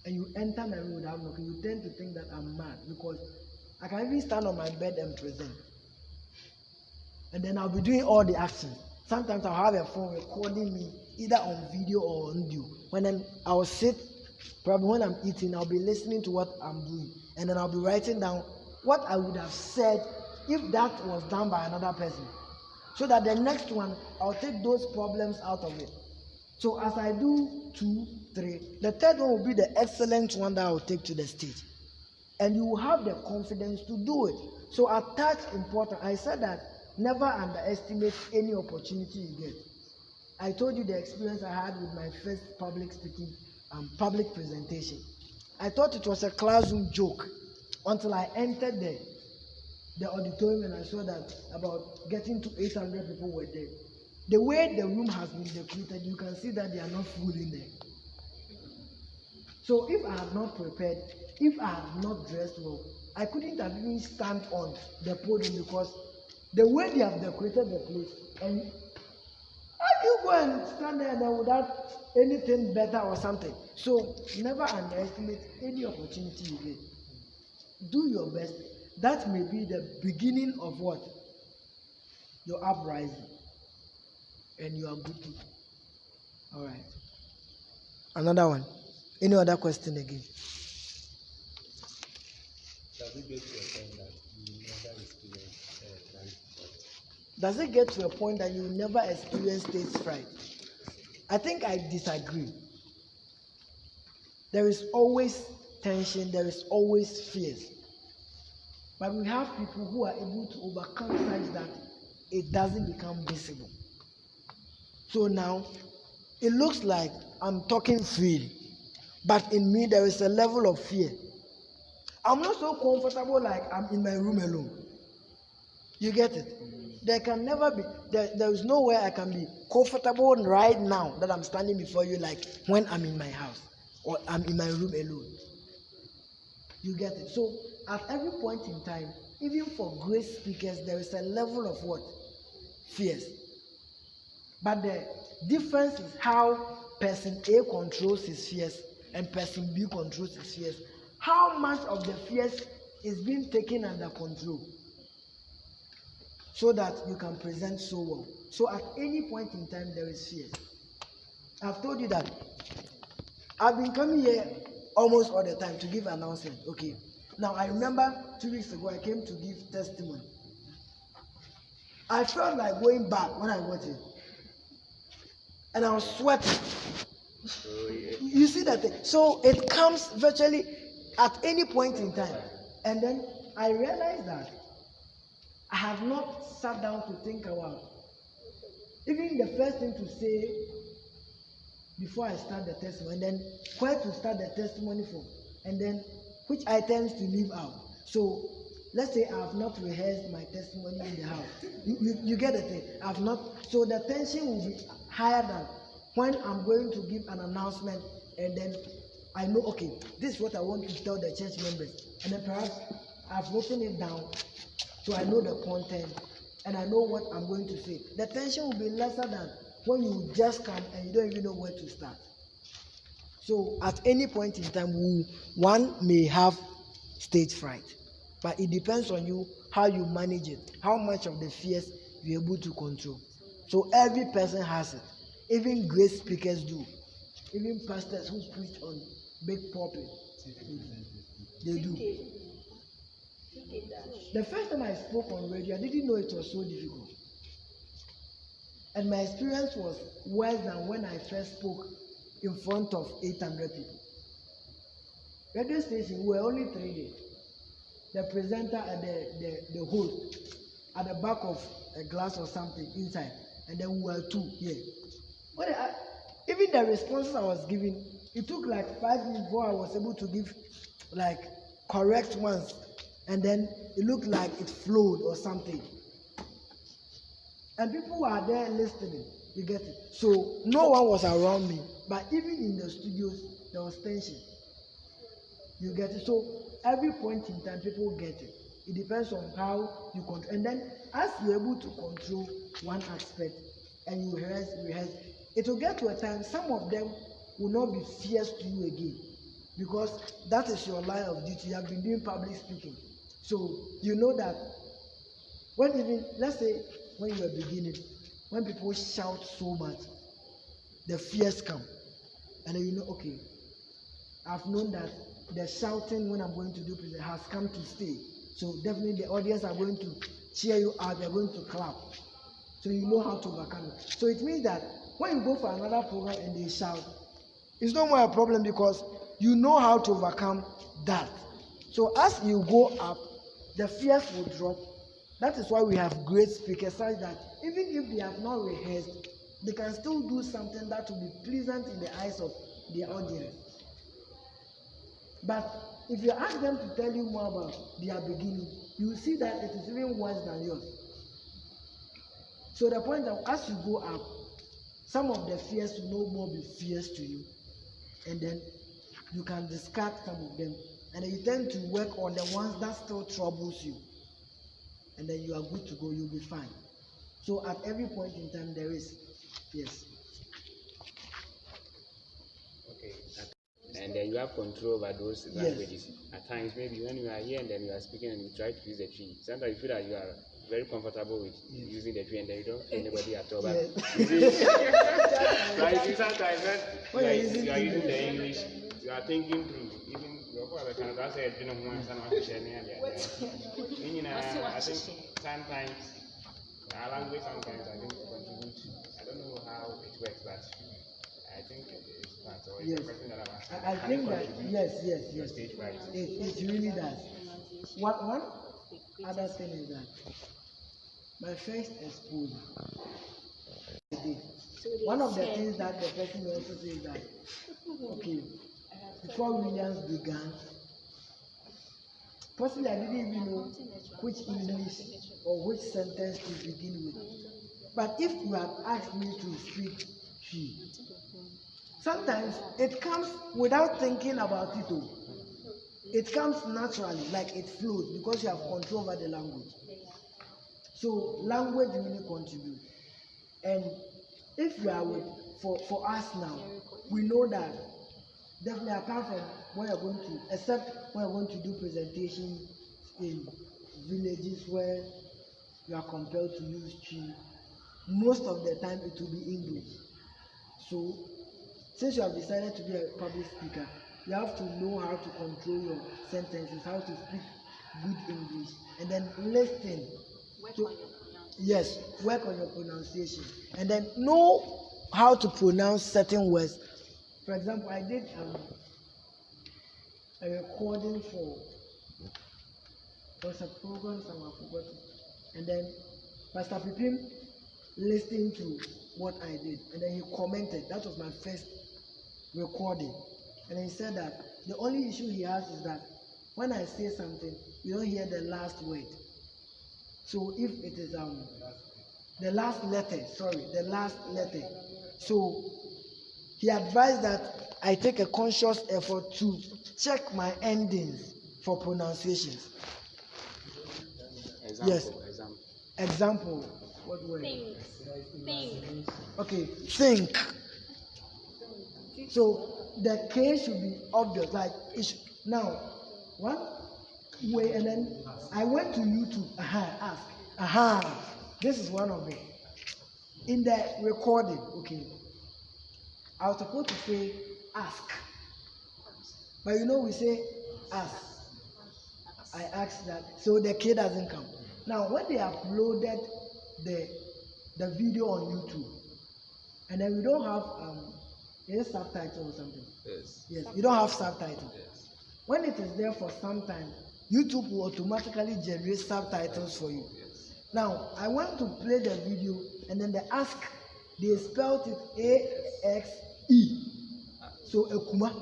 and you enter my room without knocking, you tend to think that I'm mad because I can even stand on my bed and present. And then I'll be doing all the actions. Sometimes I'll have a phone recording me either on video or on audio. I'll sit, probably when I'm eating, I'll be listening to what I'm doing. And then I'll be writing down what I would have said if that was done by another person. So that the next one, I'll take those problems out of it. So as I do 2, 3, the third one will be the excellent one that I'll take to the stage. And you will have the confidence to do it. So attach importance. I said that never underestimate any opportunity you get. I told you the experience I had with my first public speaking public presentation. I thought it was a classroom joke until I entered the auditorium and I saw that about getting to 800 people were there. The way the room has been decorated, you can see that they are not full in there. So if I had not prepared, if I had not dressed well, I couldn't have even stand on the podium because the way they have decorated the place, and how do you go and stand there then without anything better or something? So never underestimate any opportunity you get. Do your best. That may be the beginning of what? Your uprising. And you are good to. All right. Another one. Any other question again? Does it get to a point that you never experience fright? Does it get to a point that you never experience stage fright? I think I disagree. There is always tension, there is always fears. But we have people who are able to overcome such that it doesn't become visible. So now, it looks like I'm talking freely, but in me there is a level of fear. I'm not so comfortable like I'm in my room alone. You get it? There can never be, there is no way I can be comfortable right now that I'm standing before you like when I'm in my house or I'm in my room alone. You get it? So at every point in time, even for great speakers, there is a level of what? fears. But the difference is how person A controls his fears and person B controls his fears. How much of the fears is being taken under control so that you can present so well. So at any point in time, there is fear. I've told you that I've been coming here almost all the time to give announcement. Okay. Now I remember 2 weeks ago I came to give testimony. I felt like going back when I got here. And I was sweating. You see that thing? So it comes virtually at any point in time. And then I realized that I have not sat down to think about even the first thing to say before I start the testimony, and then where to start the testimony from, and then which items to leave out. So let's say I have not rehearsed my testimony in the house. You get the thing? I've not. So the tension will be higher than when I'm going to give an announcement, and then I know, okay, this is what I want to tell the church members, and then perhaps I've written it down, so I know the content, and I know what I'm going to say. The tension will be lesser than when you just come and you don't even know where to start. So at any point in time, one may have stage fright, but it depends on you how you manage it, how much of the fears you're able to control. So every person has it. Even great speakers do. Even pastors who preach on big pulpit, they do. The first time I spoke on radio, I didn't know it was so difficult. And my experience was worse than when I first spoke in front of 800 people. Radio station, we were only 3 days. The presenter and the host at the back of a glass or something inside, and then we were 2 here. Even the responses I was giving, it took like 5 minutes before I was able to give like correct ones, and then it looked like it flowed or something. And people were there listening, you get it? So no one was around me, but even in the studios, there was tension. You get it? So every point in time, people get it. It depends on how you control. And then as you're able to control one aspect and you rehearse, it will get to a time, some of them will not be fierce to you again, because that is your line of duty. You have been doing public speaking. So you know that when even, let's say, when you are beginning, when people shout so much, the fears come. And then you know, okay, I've known that the shouting when I'm going to do present has come to stay. So definitely the audience are going to cheer you out, they're going to clap. So you know how to overcome it. So it means that when you go for another program and they shout, it's no more a problem because you know how to overcome that. So as you go up, the fears will drop. That is why we have great speakers such that even if they have not rehearsed, they can still do something that will be pleasant in the eyes of the audience. But if you ask them to tell you more about their beginning, you will see that it is even worse than yours. So the point that as you go up, some of the fears will no more be fears to you, and then you can discard some of them, and then you tend to work on the ones that still troubles you, and then you are good to go. You'll be fine. So at every point in time there is yes. Okay. And then you have control over those languages. At times, maybe when you are here and then you are speaking and you try to use the tree, sometimes you feel that you are very comfortable with using the tree and then you don't feel anybody at all. But you see, sometimes when you are using the English, you are thinking through. Even your father can say, you know, I think sometimes our language sometimes I think contribute. I don't know how it works, but I think it's part or it's a question that I think that yes. It really does. One other thing is that my first exposure, one of the things that the person will also say is that, okay, before Williams began, possibly I didn't even know which English or which sentence to begin with. But if you have asked me to speak she, sometimes it comes without thinking about it. It comes naturally, like it flows, because you have control over the language. So language really contributes. And if you are with, for us now, we know that definitely apart from when you're going to, except when you're going to do presentation in villages where you are compelled to use tree, most of the time it will be English. So since you have decided to be a public speaker, you have to know how to control your sentences, how to speak good English, and then listen. Yes, work on your pronunciation, and then know how to pronounce certain words. For example, I did a recording for a program, I forgot it, and then Pastor Pipim listened to what I did, and then he commented. That was my first recording, and he said that the only issue he has is that when I say something, you don't hear the last word. So if it is the last letter, so he advised that I take a conscious effort to check my endings for pronunciations. Example. What word? Think. Okay, think. So the K should be obvious, like it should, now one way, and then I went to YouTube. Ask. This is one of it. In the recording, okay, I was supposed to say ask, but we say ask. I asked that, so the K doesn't come. Now when they uploaded the video on YouTube, and then we don't have subtitle or something. Yes, you don't have subtitle. Yes. When it is there for some time, YouTube will automatically generate subtitles for you. Yes. Now I want to play the video, and then the ask, they spelled it AXE. So Ekuma.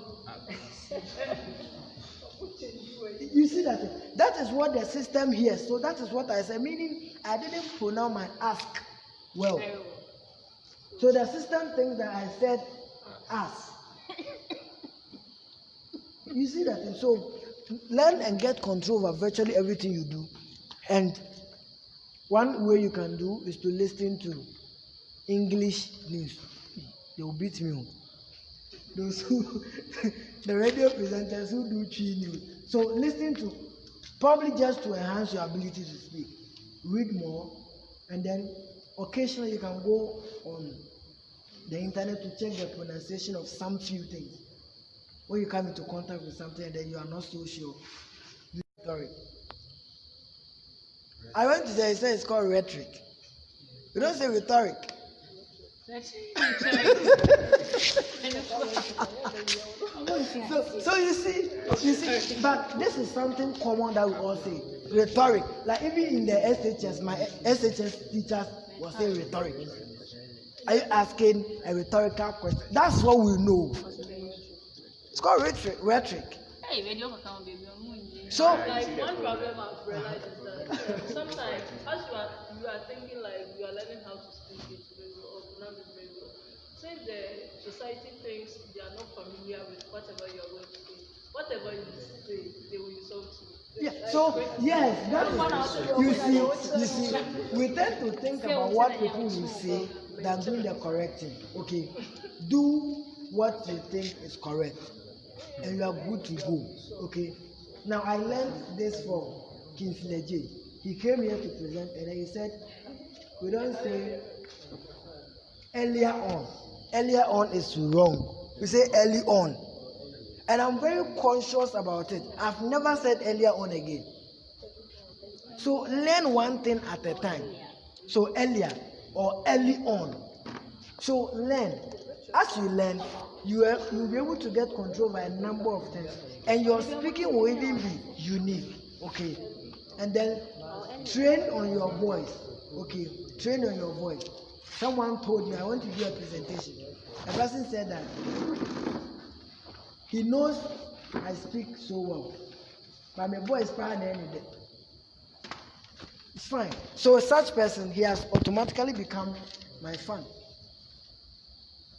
You see that? That is what the system hears. So that is what I said, meaning I didn't pronounce my ask well. So the system thinks that I said ask. You see that? And so learn and get control over virtually everything you do. And one way you can do is to listen to English news. They will beat me. Those who, the radio presenters who do Chi news. So listen to, probably just to enhance your ability to speak. Read more, and then occasionally you can go on the internet to check the pronunciation of some few things. When you come into contact with something and then you are not so sure. Sorry. I went to say it's called rhetoric. You don't say rhetoric. So you see, but this is something common that we all say. Rhetoric. Like even in the SHS, my SHS teachers will say rhetoric. Are you asking a rhetorical question? That's what we know. It's called rhetoric. So, like one problem I've realized is that sometimes as you are thinking like you are learning how to speak it very well or pronounce it very well, since the society thinks they are not familiar with whatever you are going to say, whatever you say, they will insult you. yeah, so yes, that is, you see, we tend to think about what people will say than doing the correct thing. Okay, do what you think is correct, and you are good to go. Okay, now I learned this from Kingsley J. He came here to present, and then he said, we don't say earlier on. Earlier on is wrong. We say early on. And I'm very conscious about it. I've never said earlier on again. So learn one thing at a time. So earlier or early on. So learn. As you learn, you'll be able to get control by a number of things. And your speaking will even be unique. Okay. And then train on your voice. Okay. Train on your voice. Someone told me I want to do a presentation. A person said that he knows I speak so well, but my voice is fine anyway. It's fine. So such person, he has automatically become my fan.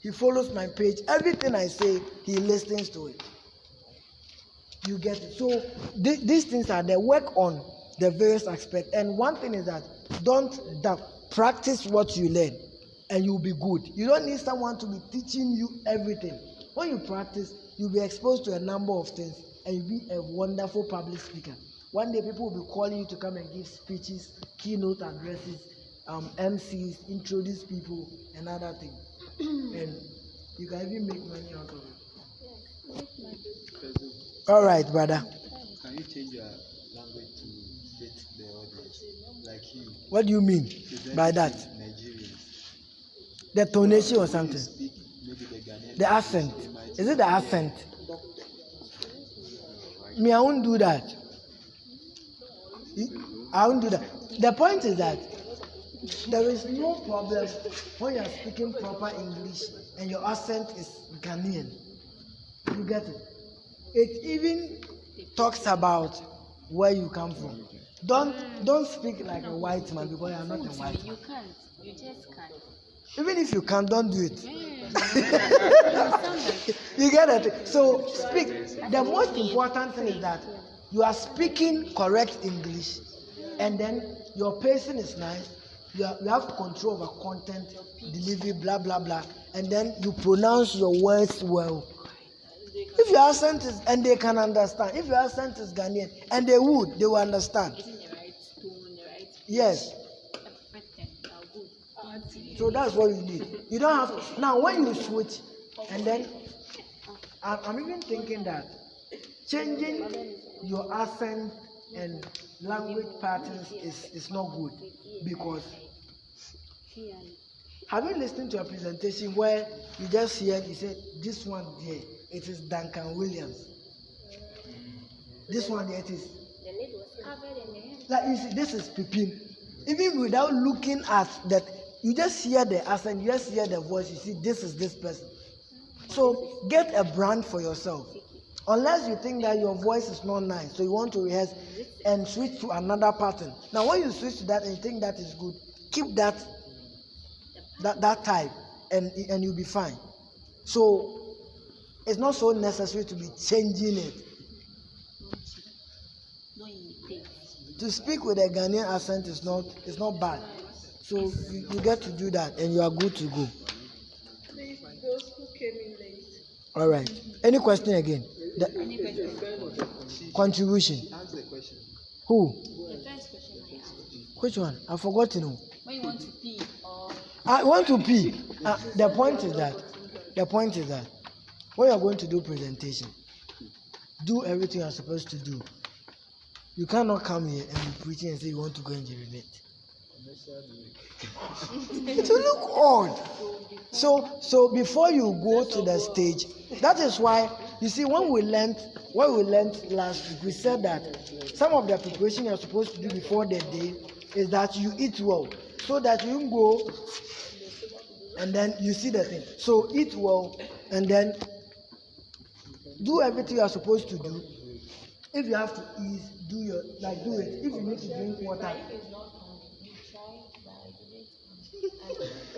He follows my page. Everything I say, he listens to it. You get it. So these things are there. Work on the various aspects. And one thing is that practice what you learn, and you'll be good. You don't need someone to be teaching you everything. When you practice, you'll be exposed to a number of things, and you'll be a wonderful public speaker. One day, people will be calling you to come and give speeches, keynote addresses, MCs, introduce people, and other things. And you can even make money out of it. All right, brother. Can you change your language to fit the audience? Like you. What do you mean by that? Nigerians. The tonation or something? Speak maybe the Ghanaian. The accent. Is it the accent? Me, I won't do that. I won't do that. The point is that there is no problem when you are speaking proper English and your accent is Ghanaian. You get it? It even talks about where you come from. Don't speak like a white man because you are not a white man. You can't. You just can't. Even if you can, don't do it. You get it? So speak. The most important thing is that you are speaking correct English, and then your pacing is nice. You have control over content, delivery, blah blah blah, and then you pronounce your words well. If your accent is, and they can understand. If your accent is Ghanaian, and they will understand. Using the right tone, the right Yes. everything. Good. So that's what you need. You don't have to. Now, when you switch, and then I'm even thinking that changing your accent and language patterns is not good, because have you listened to a presentation where you just heard, you said, this one there, it is Duncan Williams. This one there, it is. Like you see, this is Pipin. Even without looking at that, you just hear the accent, you just hear the voice, you see, this is this person. So get a brand for yourself. Unless you think that your voice is not nice, so you want to rehearse and switch to another pattern. Now, when you switch to that and you think that is good, keep that type, and you'll be fine. So it's not so necessary to be changing it. To speak with a Ghanaian accent is not bad. So you get to do that, and you are good to go. Please, those who came in late. All right. Any question again? Contribution. Answer the question. Who? The first question I asked. Which one? I forgot to know. When you want to pee or I want to pee. The point is that when you are going to do presentation, do everything you are supposed to do. You cannot come here and be preaching and say you want to go and urinate. It will look odd. So before you go to the stage, that is why you see when we learned last week, we said that some of the preparation you're supposed to do before the day is that you eat well, so that you can go and then you see the thing. So eat well and then do everything you are supposed to do. If you have to eat, do it. If you need to drink water,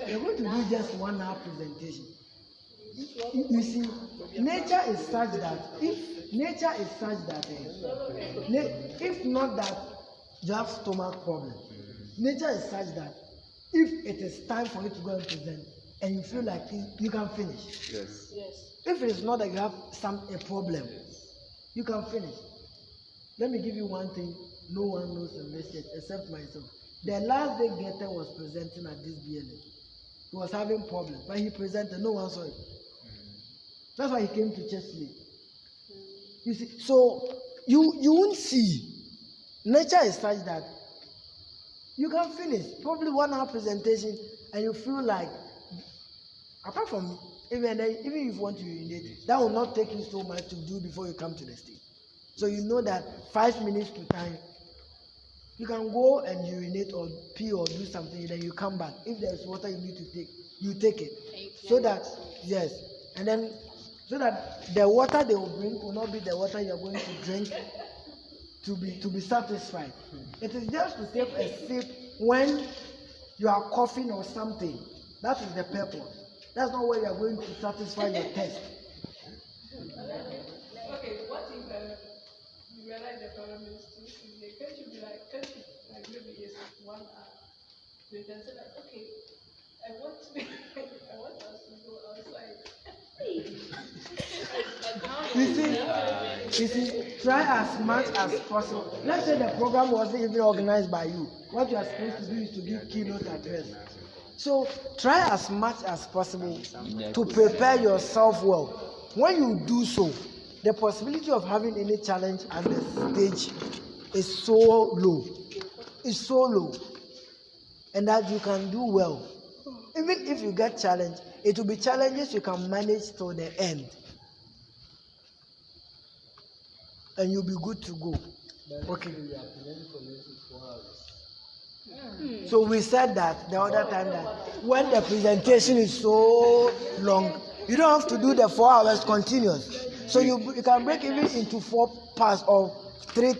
you're going to do just 1 hour presentation. You see, nature is such that if not that you have stomach problem, nature is such that if it is time for you to go and present and you feel like you can finish. Yes. If it is not that you have a problem, you can finish. Let me give you one thing no one knows in this church except myself. The last day Gete was presenting at this BLA, he was having problems. When he presented, no one saw it. That's why he came to church late. You see, so you won't see. Nature is such that you can finish probably 1 hour presentation and you feel like, apart from even if you want to urinate, that will not take you so much to do before you come to the stage. So you know that 5 minutes to time, you can go and urinate or pee or do something, then you come back. If there is water you need to take, you take it. So that, yes, and then so that the water they will bring will not be the water you are going to drink to be satisfied. It is just to take a sip when you are coughing or something. That is the purpose. That's not where you are going to satisfy your taste. Okay, what if you realize the problem is too severe? Can't they can say like, okay, I want I want us to go outside. You see, try as much as possible. Let's say the program wasn't even organized by you. What you are supposed to do is to give keynote address. So try as much as possible to prepare yourself well. When you do so, the possibility of having any challenge at the stage is so low. It's so low. And that you can do well. Even if you get challenged, it will be challenges you can manage till the end. And you'll be good to go. Okay. So we said that the other time that when the presentation is so long, you don't have to do the 4 hours continuous. So you can break even into 4 parts or 3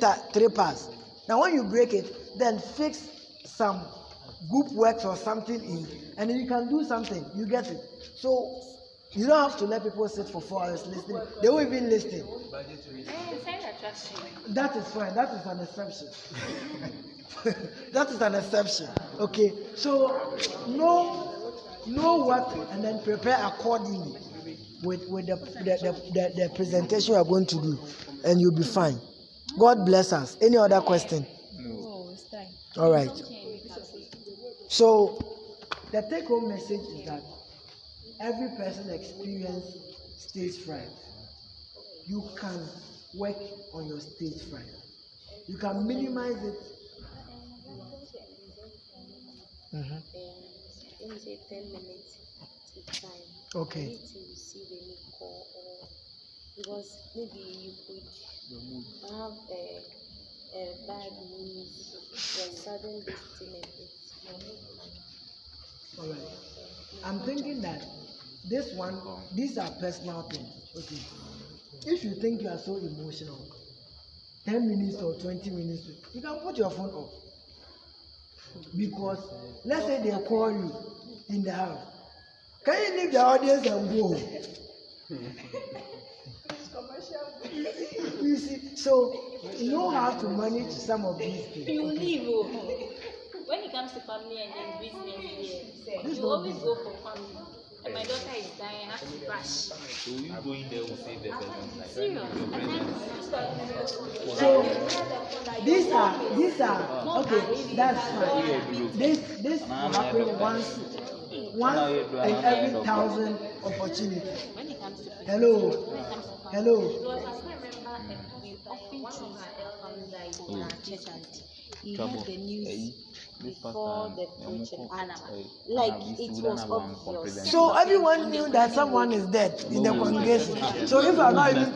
parts. Now when you break it, then fix some group works or something in, and then you can do something. You get it. So you don't have to let people sit for 4 hours listening. They won't even listen. That is fine. That is an exception. That is an exception. Okay. So know what, and then prepare accordingly with the presentation you are going to do, and you'll be fine. God bless us. Any other question? No, it's time. All right. So the take-home message is that every person experiences stage fright. You can work on your stage fright. You can minimize it. Let me say 10 minutes to time. Okay. You need to receive any call, or because maybe you could have a bad news, a sudden this thing, and it's All right. I'm thinking that these are personal things. Okay. If you think you are so emotional, 10 minutes or 20 minutes, you can put your phone off. Because let's say they call you in the house. Can you leave the audience and go? You see, so you know how to manage some of these things. You leave. When it comes to family and then business, you always go for family. And my daughter is dying, I have to rush. So you going there will save the person's life. Serious. So these are okay. That's fine. This will happen once in every 1,000 opportunities. When it comes to Hello. Hello. we often choose family like in our church, and he heard the news before the preaching. Like it was obvious. So everyone knew that someone is dead in the congregation. So if you are not even,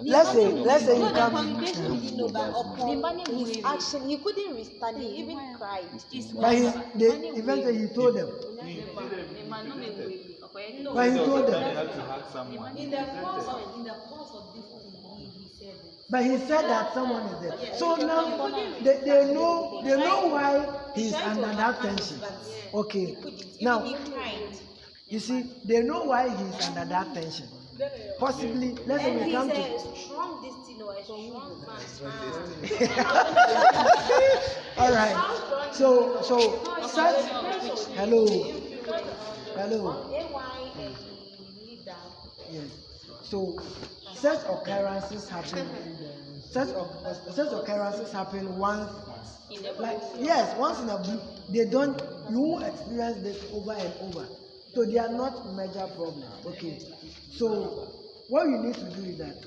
let's say you The come, congregation didn't know, but upon his action, he couldn't withstand. He even cried. but eventually he told them. But he told them. In the course of this thing, he said it. But he said that someone is dead. So now they know why he's under that tension. Okay. Now you see, they know why he's under that tension. Possibly, let's say we come to. strong destiny or a strong man. All right. So such. Hello. Yes. So such occurrences happen. Such occurrences happen once. Once in a blue. You won't experience this over and over. So they are not major problems. Okay. So what you need to do is that